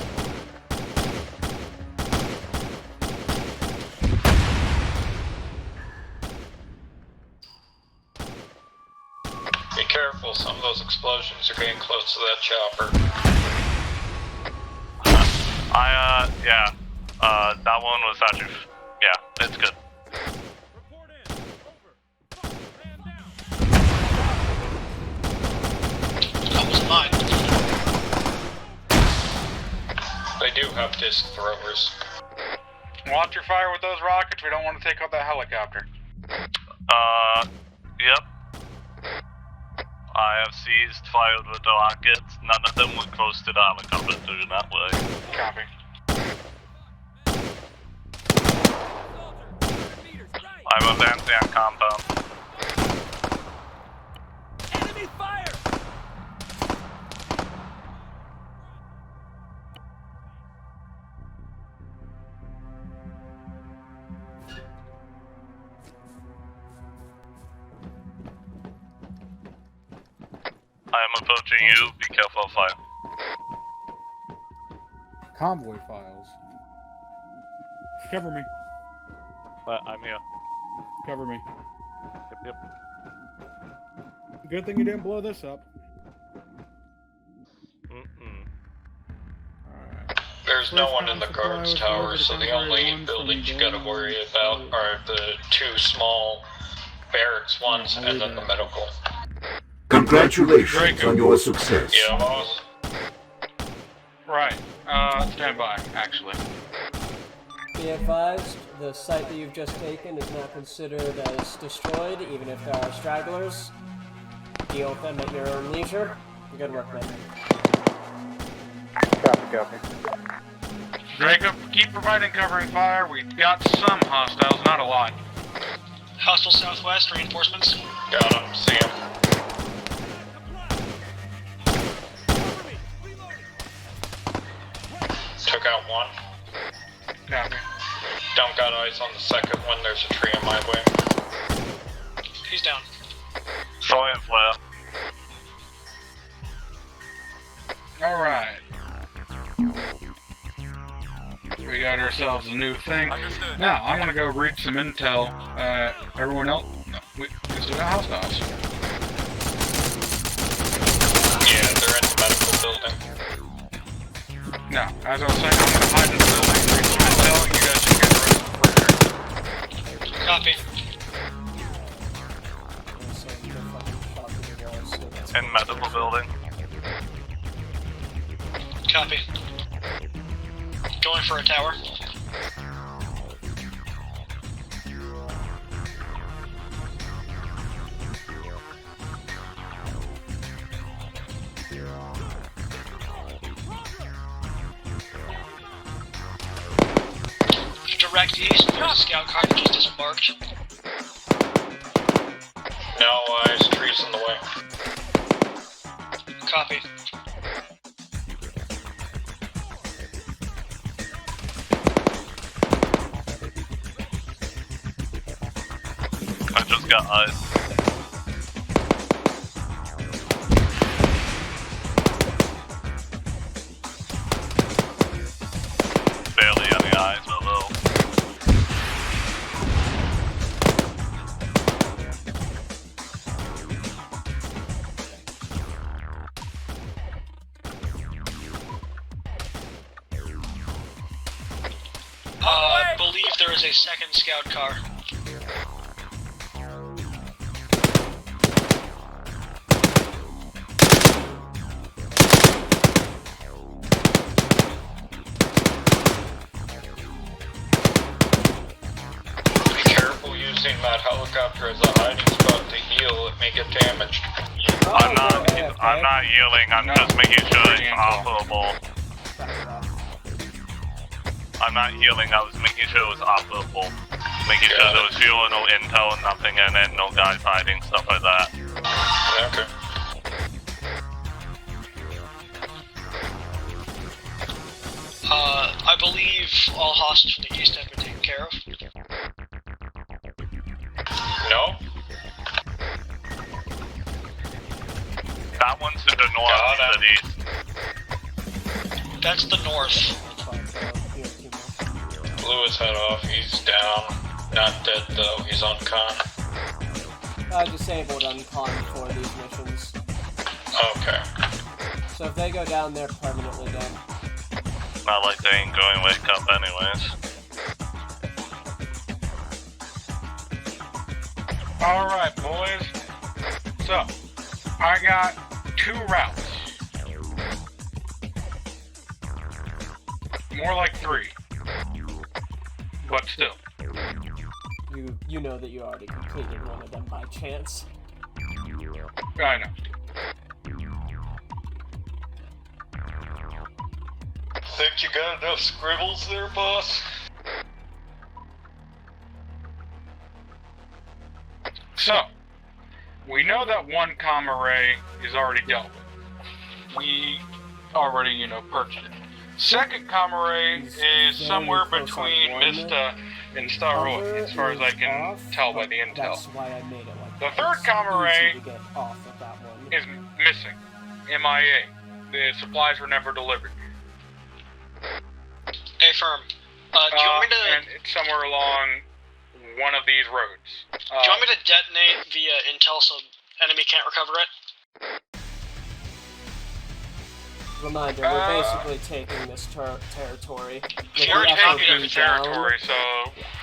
Be careful, some of those explosions are getting close to that chopper.
That one was actually, yeah, it's good.
Report in. Over. Man down.
That was mine.
They do have disc throwers.
Watch your fire with those rockets. We don't want to take out that helicopter.
Yep. I have seized fire with the rockets. None of them were close to the helicopter through that way.
Copy.
I'm advancing on compound.
Enemy fire!
I'm approaching you. Be careful of fire.
Convoy files. Cover me.
I'm here.
Cover me.
Yep.
Good thing you didn't blow this up.
There's no one in the guards tower, so the only buildings you gotta worry about are the two small barracks ones and then the medical.
Congratulations on your success.
Yeah, boss.
Right. Stand by, actually.
Be advised, the site that you've just taken is now considered as destroyed, even if there are stragglers. Deal with them at your own leisure. Good work, man.
Copy.
Jacob, keep providing covering fire. We've got some hostiles, not a lot.
Hostile southwest, reinforcements.
Got him, see him. Took out one.
Copy.
Don't got eyes on the second one, there's a tree in my way.
He's down.
Throwing flare.
Alright. We got ourselves a new thing. Now, I'm gonna go read some intel. Everyone else? No, we still got hostiles.
Yeah, they're in the medical building.
Now, as I was saying, I'm gonna hide in the building, read some intel, and you guys can get the rest of the furniture.
Copy.
In medical building.
Copy. Going for a tower. Direct east, there's a scout car that just disembarked.
No eyes, trees in the way.
Copy.
I just got eyes. Barely any eyes, although.
Believe there is a second scout car.
Be careful using that helicopter as a hiding spot to heal, it may get damaged.
I'm not healing, I'm just making sure it's operable. I'm not healing, I was making sure it was operable. Making sure there was fuel, no intel, nothing in it, no guys hiding, stuff like that.
Okay.
I believe all hostages from the east have been taken care of.
No?
That one's to the north, to the east.
That's the north.
Blew his head off, he's down. Not dead though, he's on con.
Disabled uncon for these missions.
Okay.
So if they go down, they're permanently dead.
Not like they ain't going to wake up anyways.
Alright, boys. So, I got 2 routes. More like 3. But still.
You know that you already completed one of them by chance.
I know.
Think you got enough scribbles there, boss?
So, we know that one comm array is already dealt with. We already, purchased it. Second comm array is somewhere between Mista and Starroy, as far as I can tell by the intel.
That's why I made it like
The third comm array is missing. MIA. The supplies were never delivered.
Affirm. Do you want me to?
And it's somewhere along one of these roads.
Do you want me to detonate via intel so enemy can't recover it?
Reminder, we're basically taking this territory.
We're taking this territory, so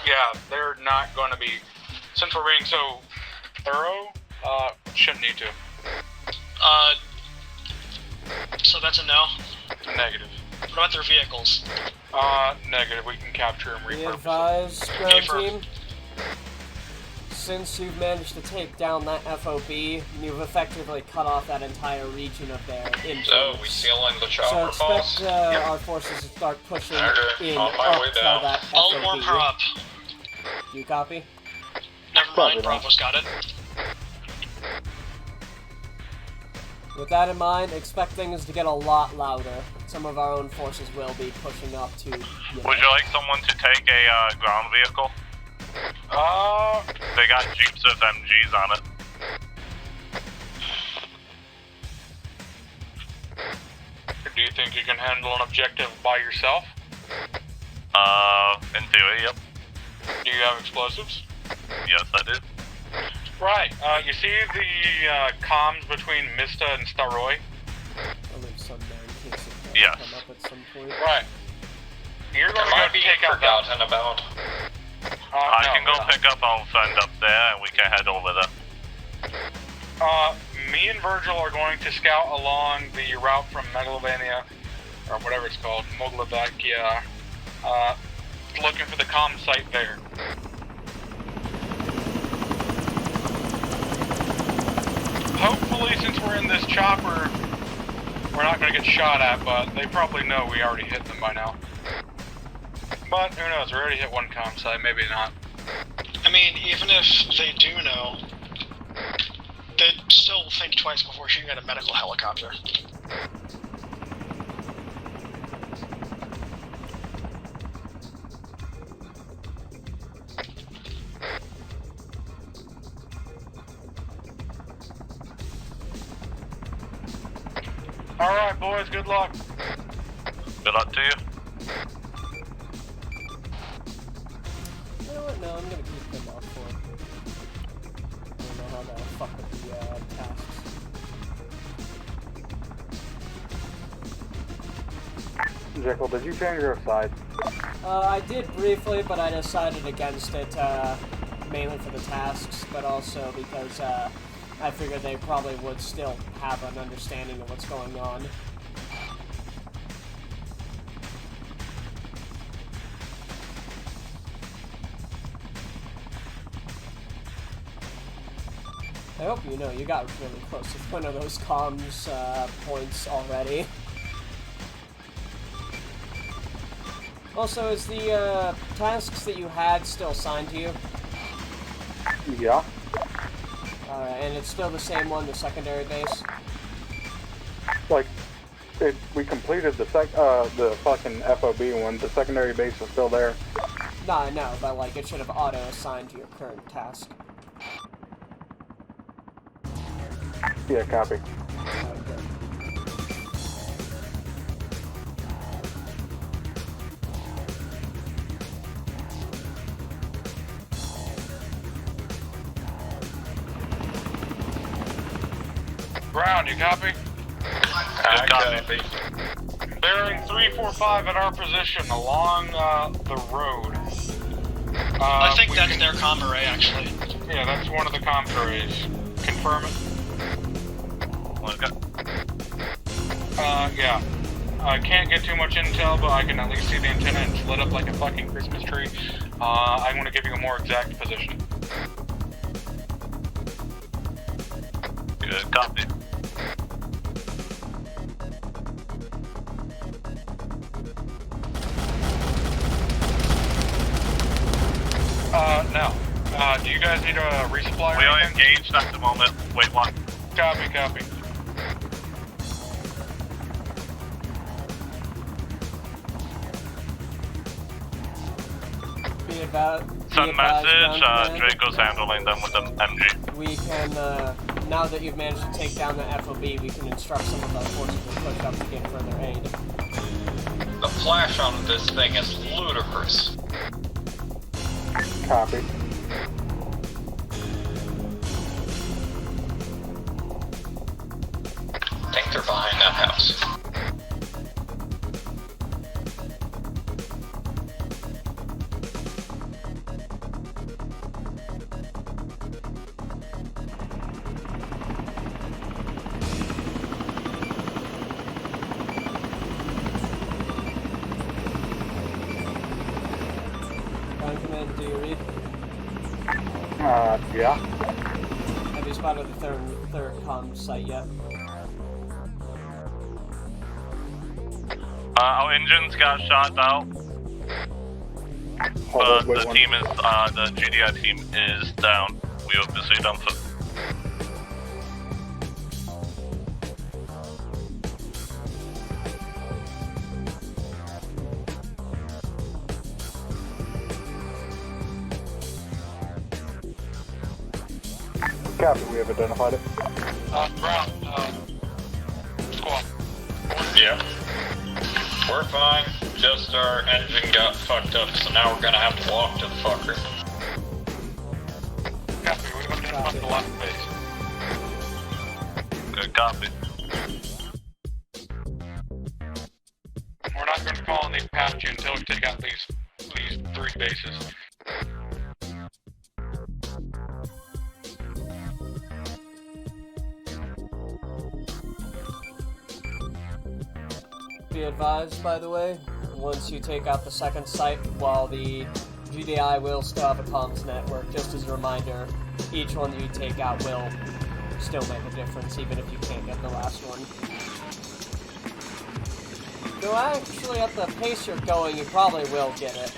yeah, they're not going to be. Since we're being so thorough, shouldn't need to.
So that's a no?
Negative.
What about their vehicles?
Negative. We can capture and
We
repurpose
advise, ground
Affirm.
team, since you've managed to take down that FOB, you've effectively cut off that entire region of their influence.
So, we sealing the chopper,
So
boss?
expect our forces to start pushing
Okay,
in
on my
up
way
to
down.
that
I'll
FOB.
warm her up.
You copy?
Never mind, Bravo's got it.
With that in mind, expect things to get a lot louder. Some of our own forces will be pushing up to...
Would you like someone to take a ground vehicle? They got Jeeps with MGs on it.
Do you think you can handle an objective by yourself?
In theory, yep.
Do you have explosives?
Yes, I do.
Right. You see the comms between Mista and Staroy?
I'll leave some there in case it
Yes.
come up at some point.
Right. You're going to
Am I
go
being
take out that.
forgotten about?
I
no,
can go
we're not.
pick up our friend up there and we can head over there.
Me and Virgil are going to scout along the route from Megalovania, or whatever it's called, Moglovakia, looking for the comm site there. Hopefully, since we're in this chopper, we're not going to get shot at, but they probably know we already hit them by now. But who knows, we already hit one comm site, maybe not.
I mean, even if they do know, they'd still think twice before shooting at a medical helicopter.
Alright, boys, good luck.
Good luck to you.
You know what? No, I'm gonna keep them off for. I don't know how to fuck with the tasks.
Jekyll, did you change your side?
I did briefly, but I decided against it, mainly for the tasks, but also because, I figured they probably would still have an understanding of what's going on. I hope you know you got really close with one of those comms points already. Also, is the tasks that you had still assigned to you?
Yeah.
Alright, and it's still the same one, the secondary base?
Like, we completed the fucking FOB one. The secondary base is still there.
No, I know, but like it should have auto-assigned to your current task.
Yeah, copy.
Okay.
Ground, you copy?
Good copy.
Bearing 345 at our position along the road.
I think
we
that's
can-
their comm array, actually.
Yeah, that's one of the comm arrays. Confirm it. Yeah. I can't get too much intel, but I can at least see the antenna and it's lit up like a fucking Christmas tree. I'm gonna give you a more exact position.
Good copy.
No. Do you guys need a resupply
We
or
are
anything?
engaged at the moment. Wait one.
Copy, copy.
Be about.
Send message, Draco's handling them with an MG.
We can now that you've managed to take down the FOB, we can instruct some of our forces to push up to get further aid.
The flash on this thing is ludicrous.
Copy.
I think they're behind that house.
Ground command, do you read?
Yeah.
Have you spotted the third comm site yet?
Our engines got shot out.
Hold on, wait
The
one.
team is, the GDI team is down. We will proceed on foot.
Copy, we have identified it.
Brown, squad.
Yeah. We're fine. Just our engine got fucked up, so now we're gonna have to walk to the fucker.
Copy, we went down the last base.
Good copy.
We're not going to call on the Apache until we take out these 3 bases.
Be advised, by the way, once you take out the second site, while the GDI will still have a comms network, just as a reminder, each one that you take out will still make a difference, even if you can't get the last one. Though actually, at the pace you're going, you probably will get it.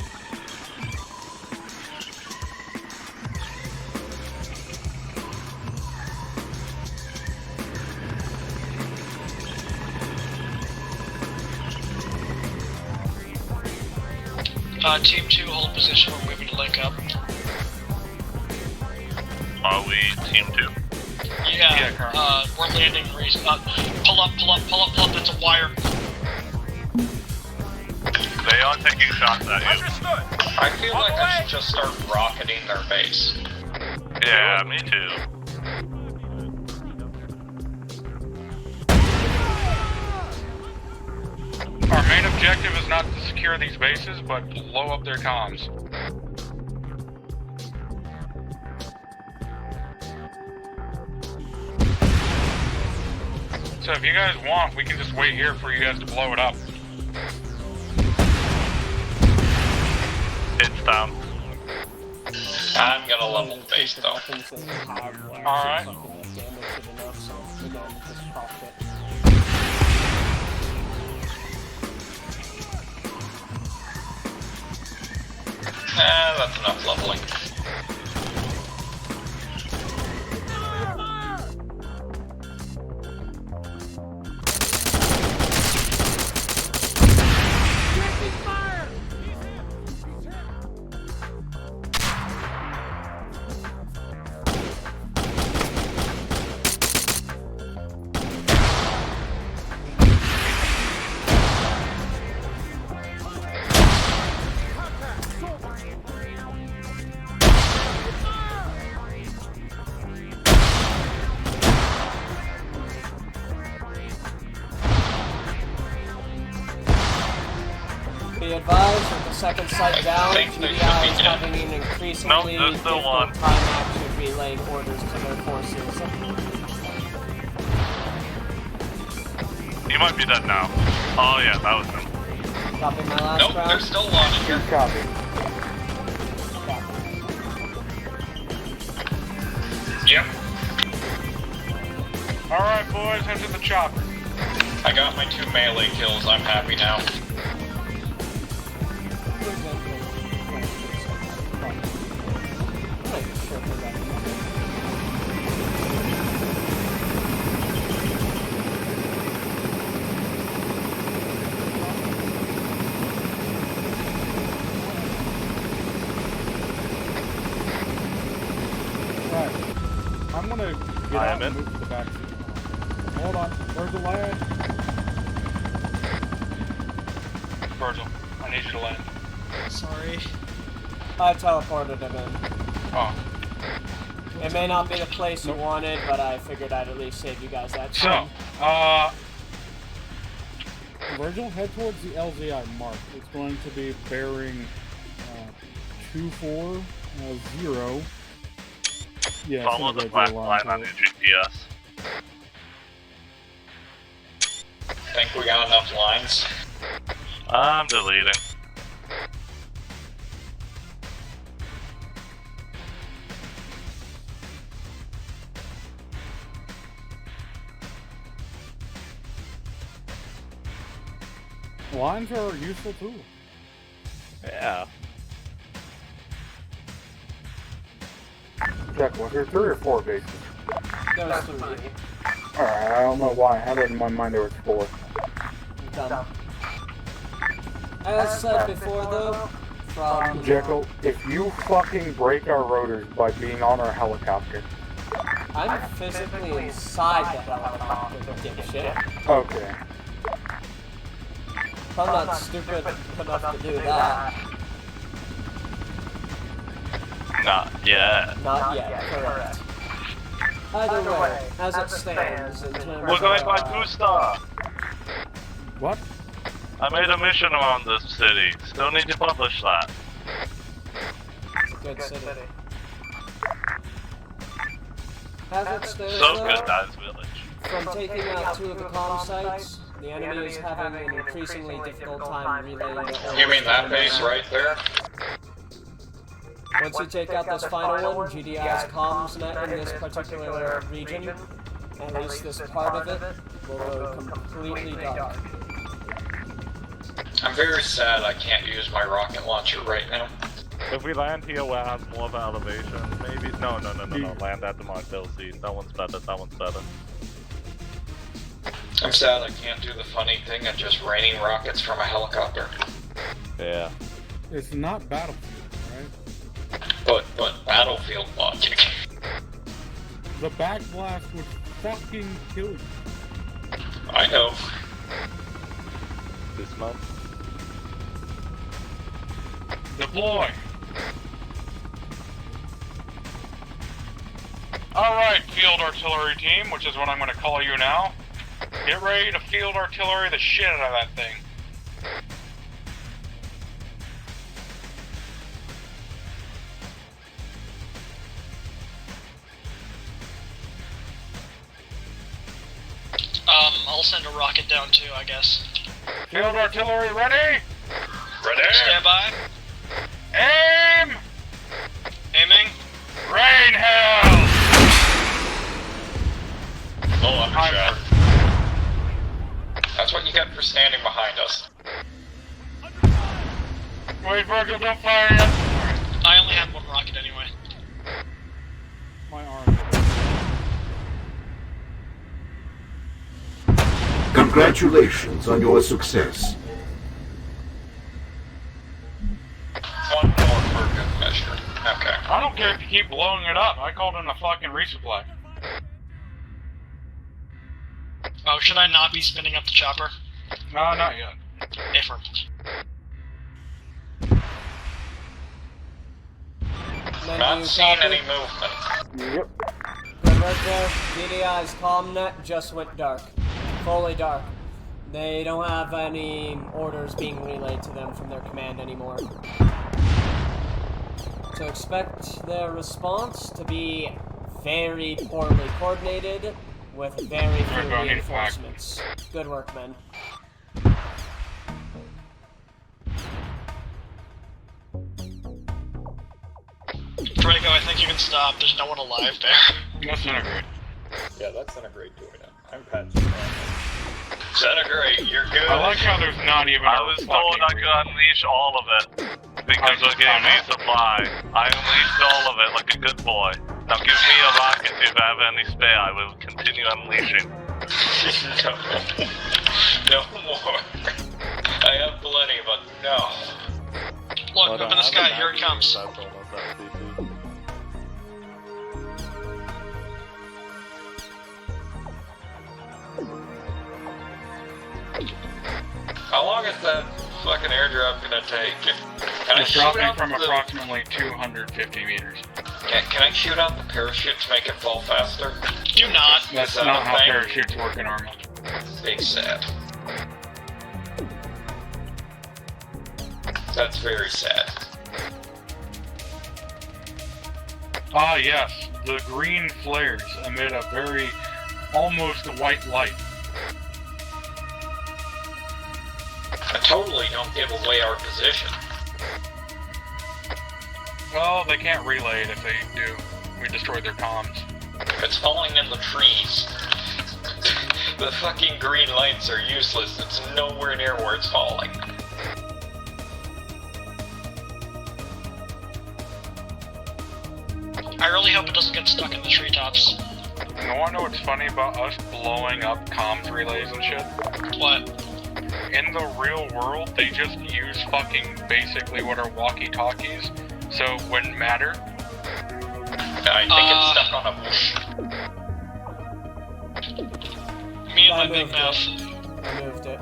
Team 2, hold position. We're moving to link up.
Are we team 2?
Yeah, we're landing. Pull up. It's a wire.
They are taking shots at you.
Understood.
I feel like I should just start rocketing their base.
Yeah, me too.
Our main objective is not to secure these bases, but blow up their comms. So if you guys want, we can just wait here for you guys to blow it up.
It's down.
I'm gonna level the base though.
Alright.
That's enough leveling.
Be advised, with the second site down,
think they
GDI
should be
is
dead.
having an increasingly
Nope, there's still
difficult
one.
time actually relaying orders to their forces.
He might be dead now. Oh yeah, that was him.
Copy my last
Nope,
round.
there's still one in here.
Copy.
Yep. Alright, boys, head to the chopper.
I got my 2 melee kills, I'm happy now.
Right. I'm gonna get
I
out
am
and
in.
move to the back seat. Hold on. Where's the land?
Virgil, I need you to land.
Sorry.
I teleported him in.
Oh.
It may not be the place you wanted, but I figured I'd at least save you guys that
So,
time.
Virgil, head towards the LZI mark. It's going to be bearing 24, 0. Yeah,
Follow the black line on your GPS.
Think we got enough lines?
I'm deleting.
Lines are useful too.
Yeah.
Check, was there 3 or 4 bases?
There's 3.
Alright, I don't know why. I had it in my mind there was 4.
Done. As said before, though, from...
Jekyll, if you fucking break our rotors by being on our helicopter.
I'm physically inside the helicopter, dipshit.
Okay.
I'm not stupid enough to do that.
Not yet.
Not yet, correct. Either way, as it stands, in terms
We're going by 2-star.
What?
I made a mission around this city. Still need to publish that.
It's a good city. As it stands,
So
though,
good, Dice Village.
from taking out 2 of the comm sites, the enemy is having an increasingly difficult time relaying their orders.
You mean that base right there?
Once you take out this final one, GDI's comms net in this particular region, at least this part of it, will go completely dark.
I'm very sad I can't use my rocket launcher right now.
If we land here where it has more of an elevation, maybe... No. Land at the Martel Sea. That one's better,
I'm sad I can't do the funny thing of just raining rockets from a helicopter.
Yeah.
It's not Battlefield, right?
But Battlefield logic.
The backblast would fucking kill you.
I know.
Dismount.
Deploy! Alright, field artillery team, which is what I'm going to call you now. Get ready to field artillery the shit out of that thing.
I'll send a rocket down too, I guess.
Field artillery ready?
Ready?
Stand by.
Aim!
Aiming.
Rain hell!
Oh, I'm shot. That's what you get for standing behind us.
Wait, Virgil, don't fire yet.
I only have 1 rocket anyway.
My arm.
Congratulations on your success.
One more for good measure. Okay.
I don't care if you keep blowing it up. I called in a fucking resupply.
Oh, should I not be spinning up the chopper?
No, not yet.
Affirm.
Not seeing any movement.
Yep.
Good work there. GDI's comm net just went dark. Fully dark. They don't have any orders being relayed to them from their command anymore. So expect their response to be very poorly coordinated with very few reinforcements. Good work, men.
Draco, I think you can stop. There's no one alive there.
That's not great.
Yeah, that's Centigrade doing it. I'm patching Centigrade, you're good.
I like how there's not even
I was told I could unleash all of it. Because it gave me supply. I unleashed all of it like a good boy. Now give me a rocket if I have any spare. I will continue unleashing.
No more. I have plenty, but no.
Look, up in the sky, here it comes.
is that fucking airdrop gonna take? Can I
It's
shoot
dropping
out
from
the...
approximately 250 meters.
Can I shoot out the parachute to make it fall faster?
Do not.
That's
that
not
a
how
thing?
parachutes work in Arma.
Big sad. That's very sad.
Ah, yes. The green flares emit a very almost white light.
I totally don't give away our position.
Well, they can't relay it if they do. We destroyed their comms.
It's falling in the trees. The fucking green lights are useless. It's nowhere near where it's falling.
I really hope it doesn't get stuck in the treetops.
You wanna know what's funny about us blowing up comms relays and shit?
What?
In the real world, they just use fucking basically what are walkie-talkies, so it wouldn't matter.
I think it's stuck on a bush.
Me and
I
my big
moved
mouth.
I moved it.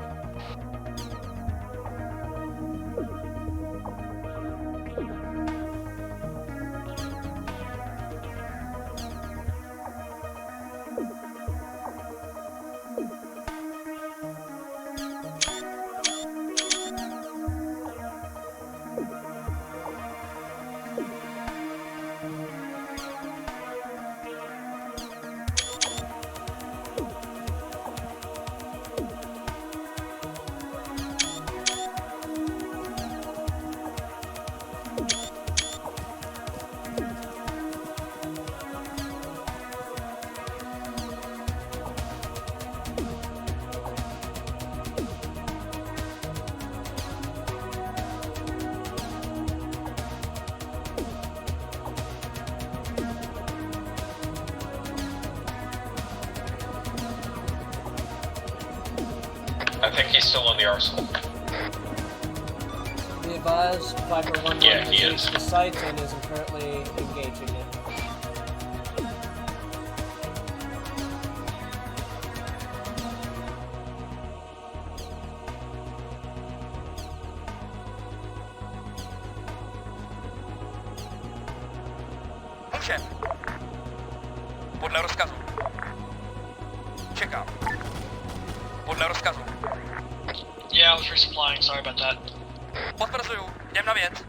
I think he's still in the arsenal.
Be advised, Viper 1-1
Yeah,
has
he
reached
is.
the site and is currently engaging it.
Шеф. Podle rozkazu. Čekám. Podle rozkazu.
Yeah, I was resupplying, sorry about that.
Potvrzuju, jdem na věc.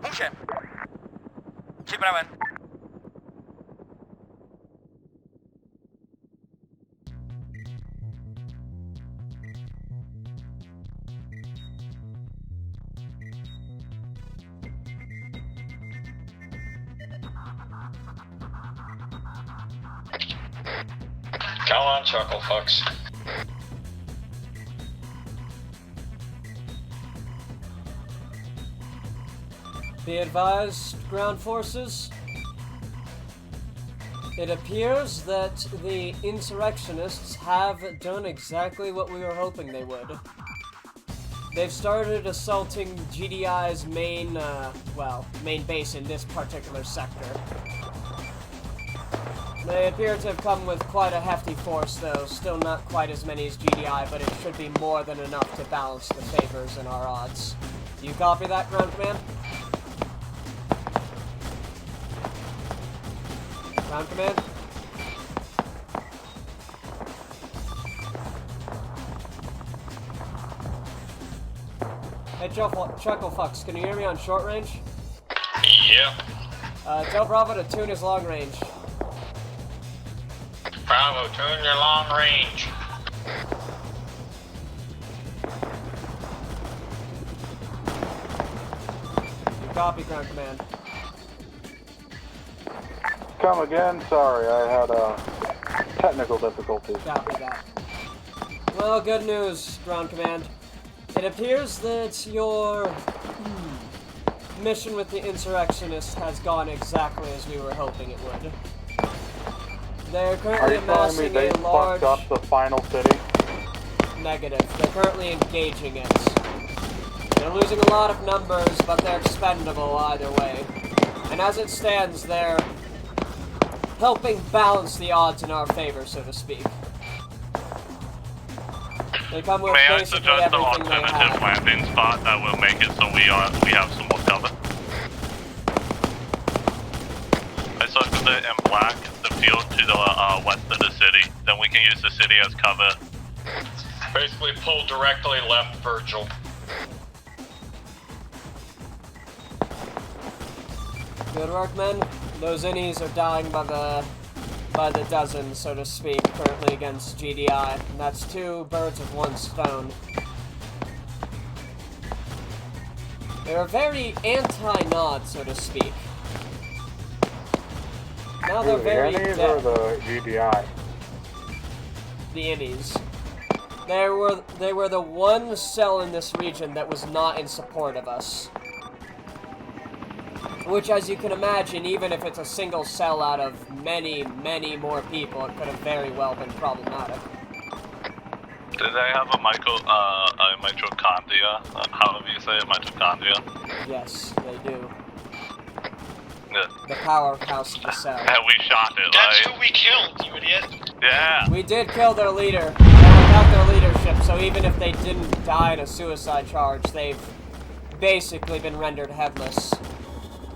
Můžem. Připraven.
Come on, chuckle fucks.
Be advised, ground forces. It appears that the insurrectionists have done exactly what we were hoping they would. They've started assaulting GDI's main, main base in this particular sector. They appear to have come with quite a hefty force, though. Still not quite as many as GDI, but it should be more than enough to balance the favors and our odds. Do you copy that, Ground Command? Ground Command? Hey, Chucklefucks, can you hear me on short range?
Yeah.
Tell Bravo to tune his long range.
Bravo, tune your long range.
You copy, Ground Command.
Come again? Sorry, I had technical difficulties.
Copy that. Well, good news, Ground Command. It appears that your mission with the insurrectionists has gone exactly as we were hoping it would. They're
Are
currently
you telling me
amassing
they
a large...
fucked up the final city?
Negative. They're currently engaging it. They're losing a lot of numbers, but they're expendable either way. And as it stands, they're helping balance the odds in our favor, so to speak. They come with
May I
basically
suggest an
everything they
alternative
have.
landing spot that will make it so we have some more cover? I circled it in black, the field to the west of the city. Then we can use the city as cover.
Basically pull directly left, Virgil.
Good work, men. Those innies are dying by the dozen, so to speak, currently against GDI. And that's 2 birds with 1 stone. They're very anti-nod, so to speak. Now they're very
the innies
dead.
or the GDI?
The innies. They were the one cell in this region that was not in support of us. Which, as you can imagine, even if it's a single cell out of many, many more people, it could have very well been problematic.
Do they have a mitochondria? However you say it, mitochondria?
Yes, they do.
Yeah.
The powerhouse of the cell.
And we shot it,
That's
right?
who we killed, you idiot.
Yeah.
We did kill their leader. They without their leadership, so even if they didn't die in a suicide charge, they've basically been rendered headless.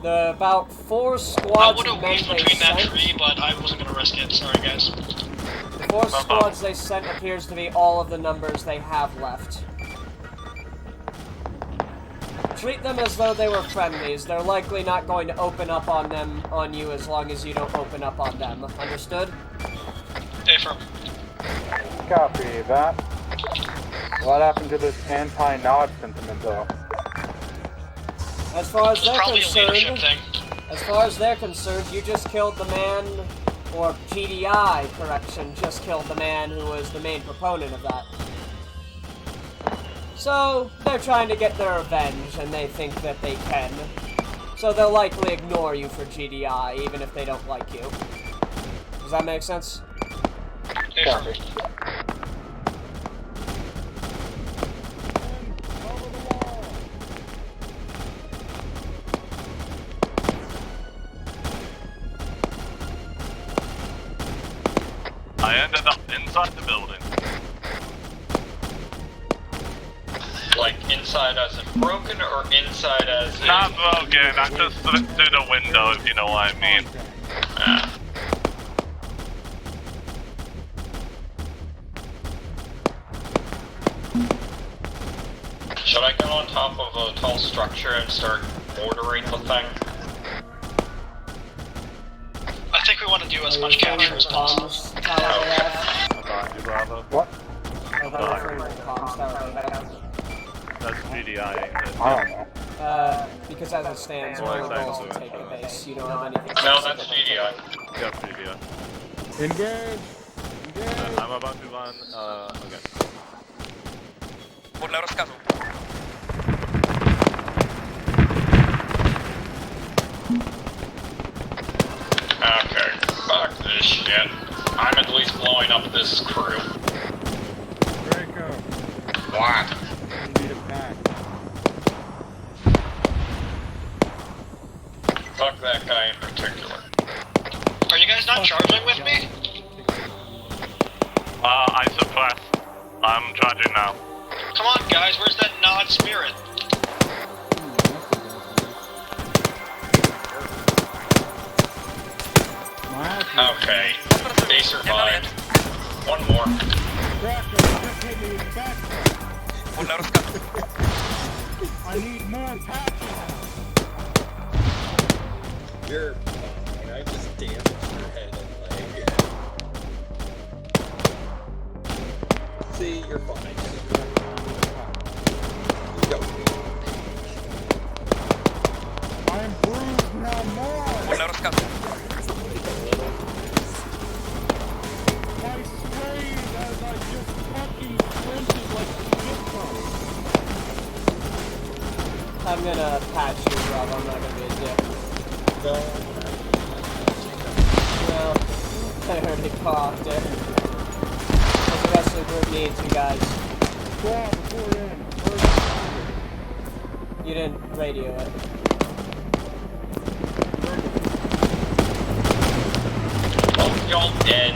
The about 4
I
squads
would
of
have
men
weaved
they
between that
sent.
tree, but I wasn't gonna risk it. Sorry, guys.
The 4 squads they sent appears to be all of the numbers they have left. Treat them as though they were friendlies. They're likely not going to open up on you as long as you don't open up on them. Understood?
Affirm.
Copy that. What happened to this anti-nod sentiment, though?
As far as
It's
they're
probably a leadership
concerned,
thing.
as far as they're concerned, you just killed the man, or GDI, correction, just killed the man who was the main proponent of that. So, they're trying to get their revenge, and they think that they can. So they'll likely ignore you for GDI, even if they don't like you. Does that make sense?
Affirm.
I ended up inside the building.
Like inside as in broken or inside as in...
Not broken, I just slipped through the window, if you know what I mean.
Ah. Should I go on top of a tall structure and start mortaring the thing?
I think we want to do as much capture as possible.
What?
That's GDI, ain't it?
I don't know.
Because as it stands,
Well,
your goal is to
exactly.
take the base. You don't have anything.
No, that's GDI.
Yep, GDI.
Engage! Engage!
I'm about to run, okay.
Podle rozkazu.
Okay, fuck this shit. I'm at least blowing up this crew.
Draco,
What?
you need a pack.
Fuck that guy in particular.
Are you guys not charging with me?
I suppressed. I'm charging now.
Come on, guys. Where's that nod spirit?
Okay, they survived. One more.
Draco, just hit me in the back.
Podle rozkazu.
I need more patches.
You're fine. I just damaged your head and leg. See, you're fine. Go.
I'm bruised now more.
Podle rozkazu.
My sprays as I just fucking sprinted like a shit.
I'm gonna patch you, Rob. I'm not gonna be a dick. Well, I heard he coughed it. Because the rest of the group needs you guys.
Squad, report in.
You didn't radio it.
Oh, y'all dead.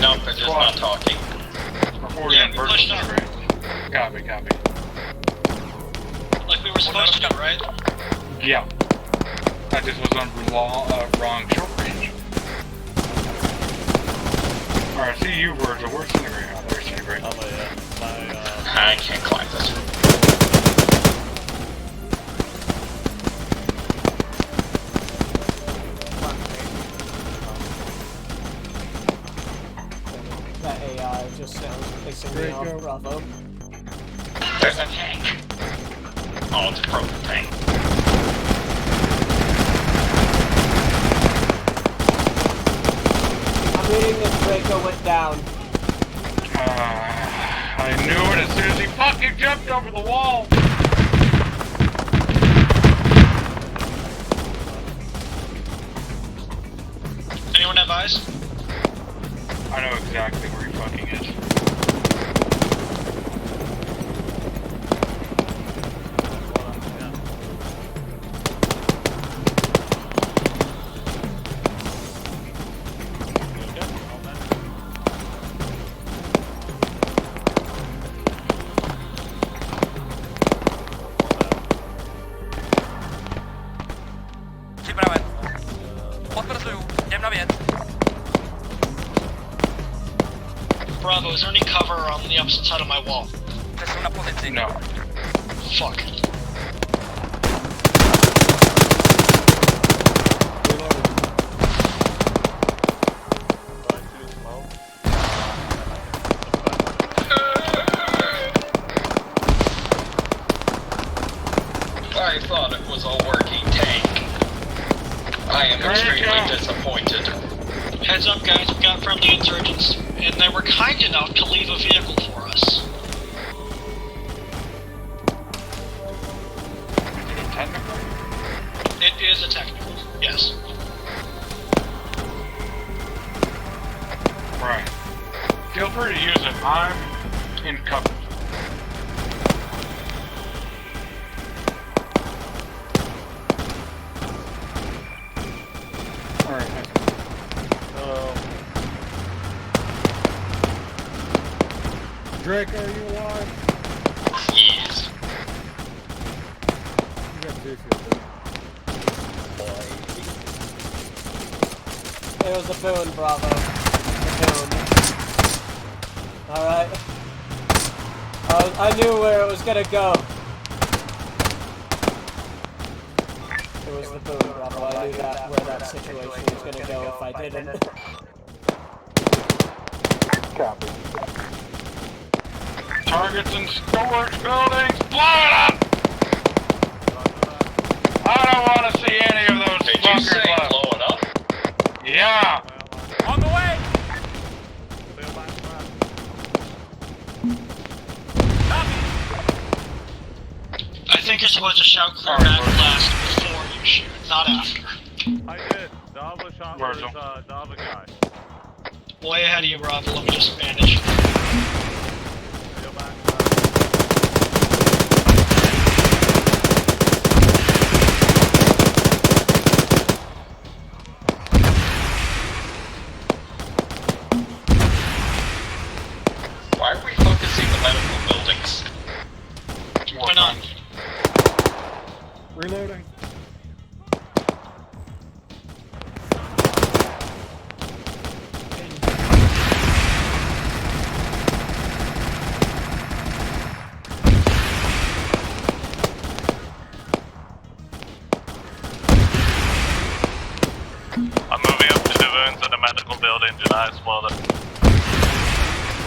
No, but just not talking.
Reporting
Yeah,
in
we
virtual
pushed up.
disintegration. Copy.
Like we were supposed to do, right?
Yeah. I just was on wrong short range. Alright, see you, Virgil. Where's Disintegrate? Oh, there's Disintegrate.
I can't climb this.
That AI just sounds pissing me off. Bravo.
There's a tank. Oh, it's a broken tank.
I'm reading that Draco went down.
I knew it as soon as he fucking jumped over the wall!
Anyone have eyes?
I know exactly where he fucking is.
Klipper av en. Hoppar du, jämna ved.
Bravo, is there any cover on the opposite side of my wall?
Persona positiv.
No.
Fuck.
I thought it was a working tank. I am extremely disappointed.
Heads up, guys, we got friendly insurgents, and they were kind enough to leave a vehicle for us. It is a technical, yes.
Right. Feel free to use it. I'm in cover. Alright,
Drake, are you alive?
Yes.
You got Zeus
It was a boon, Bravo. A boon. Alright. I knew where it was gonna go. It was the boon, Bravo. I knew that where that situation was gonna go if I didn't.
Copy.
Targets in storage buildings, blow it up! I don't want to see any of those
Did you
fuckers
say
left.
blow it up?
Yeah!
On the way!
I think you're supposed to shout clear back blast before you shoot, not after.
I did. Dava shot was
Virgil.
Dava guy.
Way ahead of you, Bravo. Let me just manage.
Go back.
Why are we focusing the medical buildings?
Why not?
Reloading.
I'm moving up to the wounds in the medical building. Did I explode it?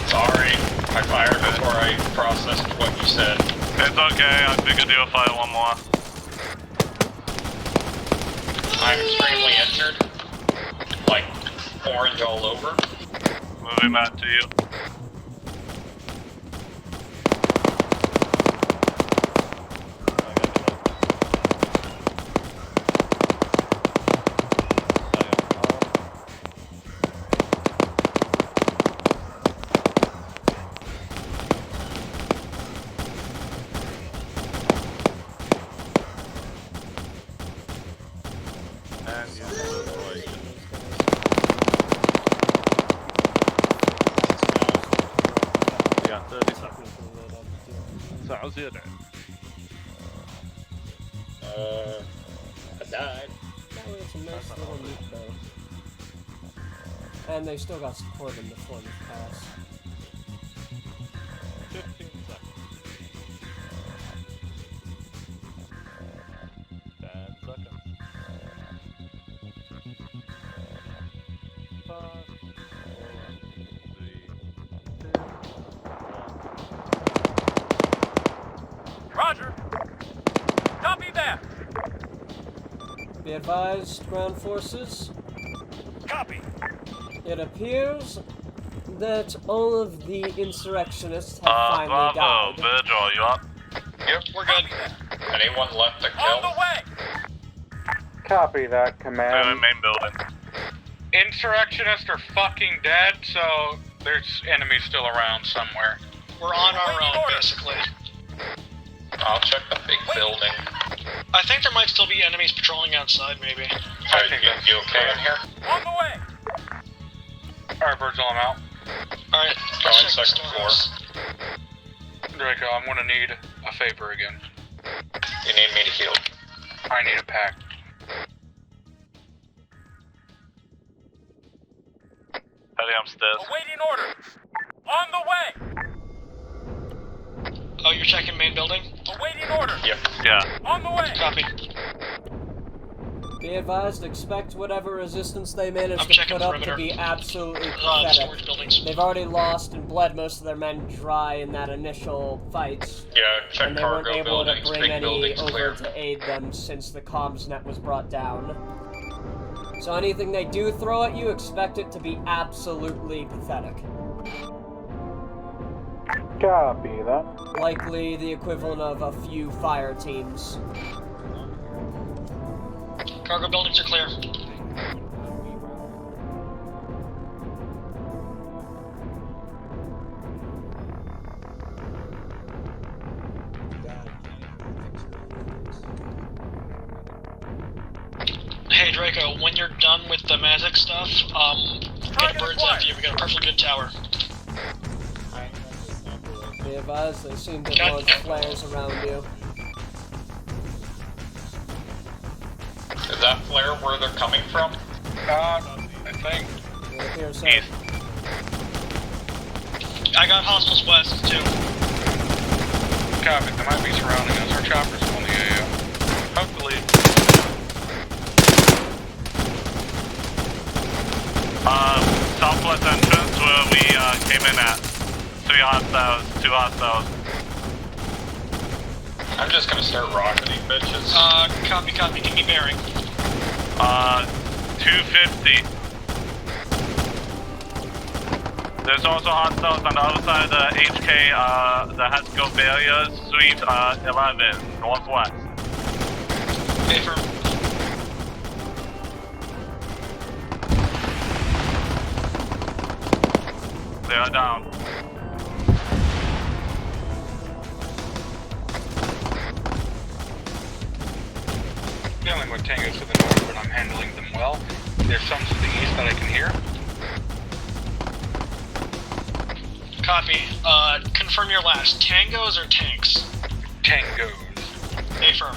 Sorry, I fired before I processed what you said.
It's okay. I figured you'll fire one more.
I'm extremely injured. Like, orange all over.
Moving back to you.
Yeah, 30 seconds to load up. So how's your day?
I died.
That way it's a nice little meat bow. And they still got support in the form of pass.
15 seconds. 10 seconds. 5, 4, 3, 2, 1.
Roger. Copy that.
Be advised, ground forces.
Copy.
It appears that all of the insurrectionists have finally
Bravo,
died.
Virgil, you up?
Yep, we're good.
Anyone left to
On
kill?
the way.
Copy that,
They're in
command.
main building.
Insurrectionists are fucking dead, so there's enemies still around somewhere.
We're on our
Waiting
own,
order.
basically.
I'll check the big building.
I think there might still be enemies patrolling outside, maybe.
Are you okay in here?
On the way.
Alright, Virgil, I'm out.
Alright,
Going
let's check the
second floor.
storehouse.
Draco, I'm gonna need a favor again.
You need me to heal.
I need a pack.
Heading upstairs.
Awaiting order. On the way.
Oh, you're checking main building?
Awaiting order.
Yep.
Yeah.
On the way.
Copy.
Be advised, expect whatever resistance they manage
I'm
to
checking
put up
perimeter.
to be absolutely
Storage
pathetic.
buildings.
They've already lost and bled most of their men dry in that initial fight.
Yeah, check
And they weren't
cargo
able to
buildings.
bring
Big
any
buildings
over
clear.
to aid them since the comms net was brought down. So anything they do throw at you, expect it to be absolutely pathetic.
Copy that.
Likely the equivalent of a few fire teams.
Cargo buildings are clear. Hey Draco, when you're done with the magic stuff, get a bird's eye view. We got a perfectly good tower.
Be advised, they seem to
Got-
launch flares around you.
Is that flare where they're coming from?
I think.
It appears so.
East.
I got hostiles west too.
Copy, they might be surrounding us. Our choppers on the AO.
Hopefully. Southwest entrance where we came in at. 3 hostiles, 2 hostiles.
I'm just gonna start rocking these bitches.
Copy, give me bearing.
250. There's also hostiles on the other side of the HK, the Hatscope barrier, Suite 11, northwest.
Hey, firm.
They are down.
Dealing with tangos to the north, but I'm handling them well. There's some to the east that I can hear.
Copy. Confirm your last. Tangos or tanks?
Tangos.
Hey, firm.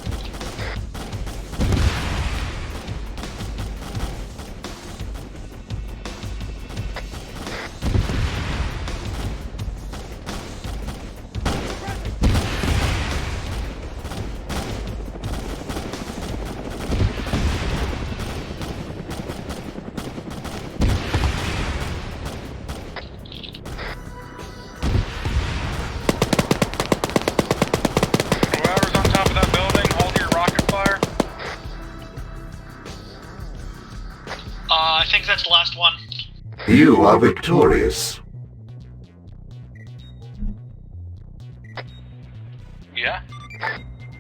Whoever's on top of that building, hold your rocket fire.
I think that's the last one.
You are victorious.
Yeah?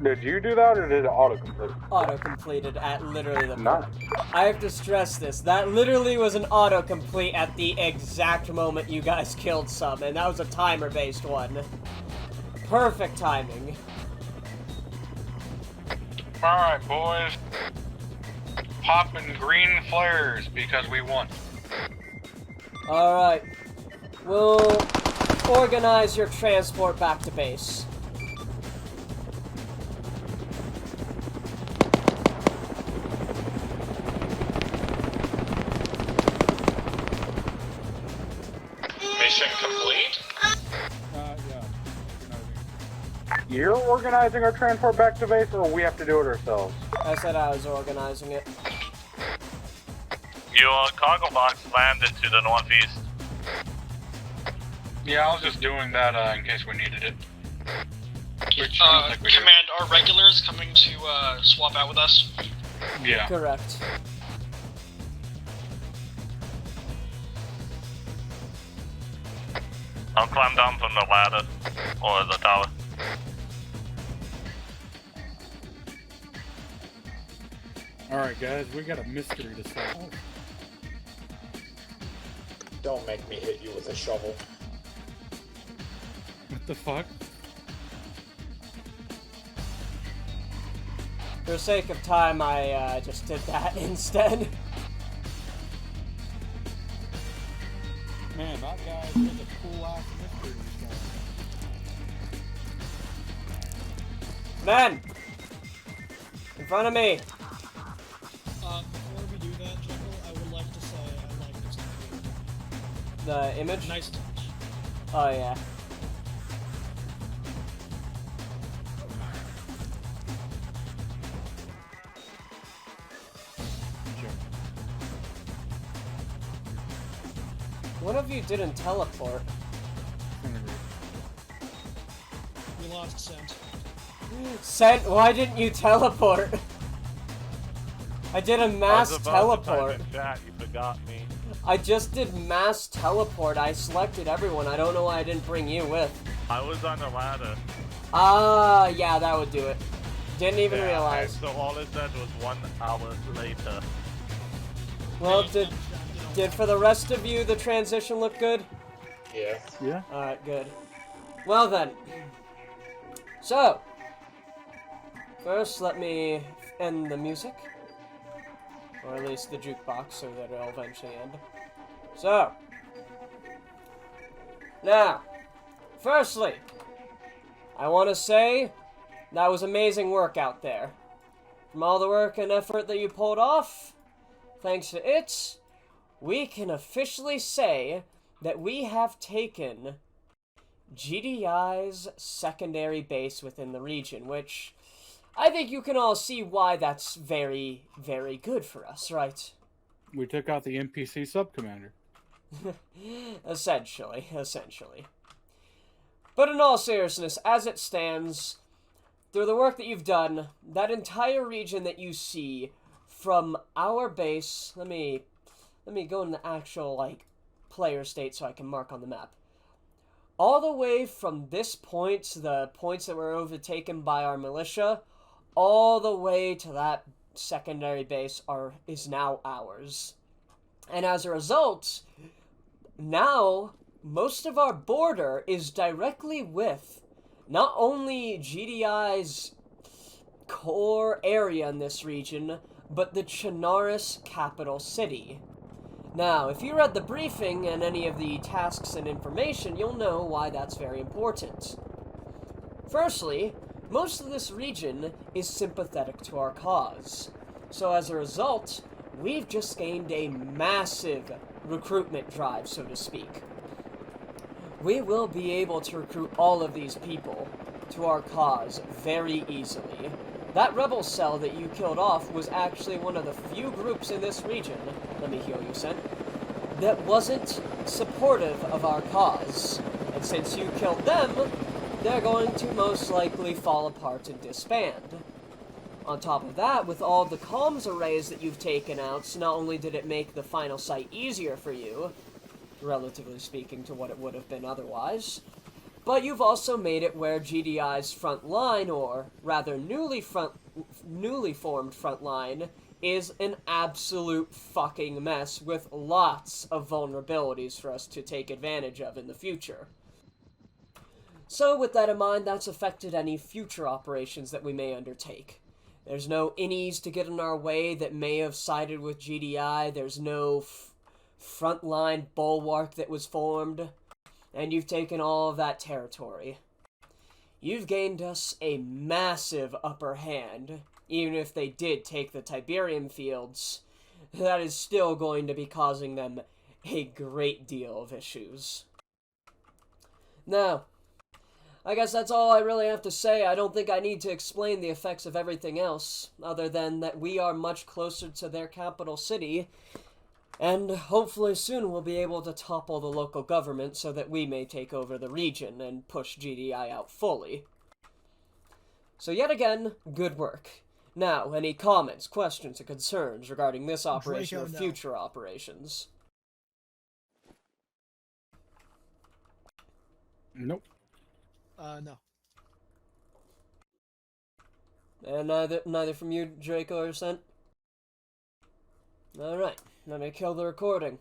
Did you do that or did it autocomplete?
Auto-completed at literally the
Nice.
I have to stress this. That literally was an autocomplete at the exact moment you guys killed some, and that was a timer-based one. Perfect timing.
Alright, boys. Popping green flares because we won.
Alright. We'll organize your transport back to base.
Mission complete?
Yeah.
You're organizing our transport back to base, or we have to do it ourselves?
I said I was organizing it.
Your cargo box landed to the northeast.
Yeah, I was just doing that in case we needed it. Which I don't think we do.
Command, are regulars coming to swap out with us?
Yeah.
Correct.
I'll climb down from the ladder or the tower.
Alright, guys, we got a mystery to solve.
Don't make me hit you with a shovel.
What the fuck?
For the sake of time, I just did that instead.
Man, that guy is a cool ass mystery to solve.
Men! In front of me!
Before we do that, Jekyll, I would like to say I like this game.
The image?
Nice touch.
Oh, yeah. One of you didn't teleport.
We lost scent.
Scent, why didn't you teleport? I did a mass teleport.
Chat, you forgot me.
I just did mass teleport. I selected everyone. I don't know why I didn't bring you with.
I was on the ladder.
Ah, yeah, that would do it. Didn't even realize.
So all it said was 1 hour later.
Well, did for the rest of you the transition look good?
Yeah.
Yeah.
Alright, good. Well then. So, first let me end the music. Or at least the jukebox, so that it'll eventually end. So, now, firstly, I want to say that was amazing work out there. From all the work and effort that you pulled off, thanks to it, we can officially say that we have taken GDI's secondary base within the region, which I think you can all see why that's very, very good for us, right?
We took out the NPC sub-commander.
Essentially. But in all seriousness, as it stands, through the work that you've done, that entire region that you see from our base, let me go in the actual, like, player state so I can mark on the map. All the way from this point to the points that were overtaken by our militia, all the way to that secondary base is now ours. And as a result, now most of our border is directly with not only GDI's core area in this region, but the Chernarus capital city. Now, if you read the briefing and any of the tasks and information, you'll know why that's very important. Firstly, most of this region is sympathetic to our cause. So as a result, we've just gained a massive recruitment drive, so to speak. We will be able to recruit all of these people to our cause very easily. That rebel cell that you killed off was actually one of the few groups in this region, let me heal you, Sen, that wasn't supportive of our cause. And since you killed them, they're going to most likely fall apart and disband. On top of that, with all the comms arrays that you've taken out, not only did it make the final site easier for you, relatively speaking to what it would have been otherwise, but you've also made it where GDI's front line, or rather newly formed front line, is an absolute fucking mess with lots of vulnerabilities for us to take advantage of in the future. So with that in mind, that's affected any future operations that we may undertake. There's no innies to get in our way that may have sided with GDI. There's no frontline bulwark that was formed. and you've taken all of that territory. You've gained us a massive upper hand. Even if they did take the Tiberium fields, that is still going to be causing them a great deal of issues. Now, I guess that's all I really have to say. I don't think I need to explain the effects of everything else, other than that we are much closer to their capital city, and hopefully soon we'll be able to topple the local government so that we may take over the region and push GDI out fully. So yet again, good work. Now, any comments, questions, or concerns regarding this operation
Draco,
or
no.
future operations?
Nope.
No.
And neither from you, Draco or Sent? Alright, let me kill the recording.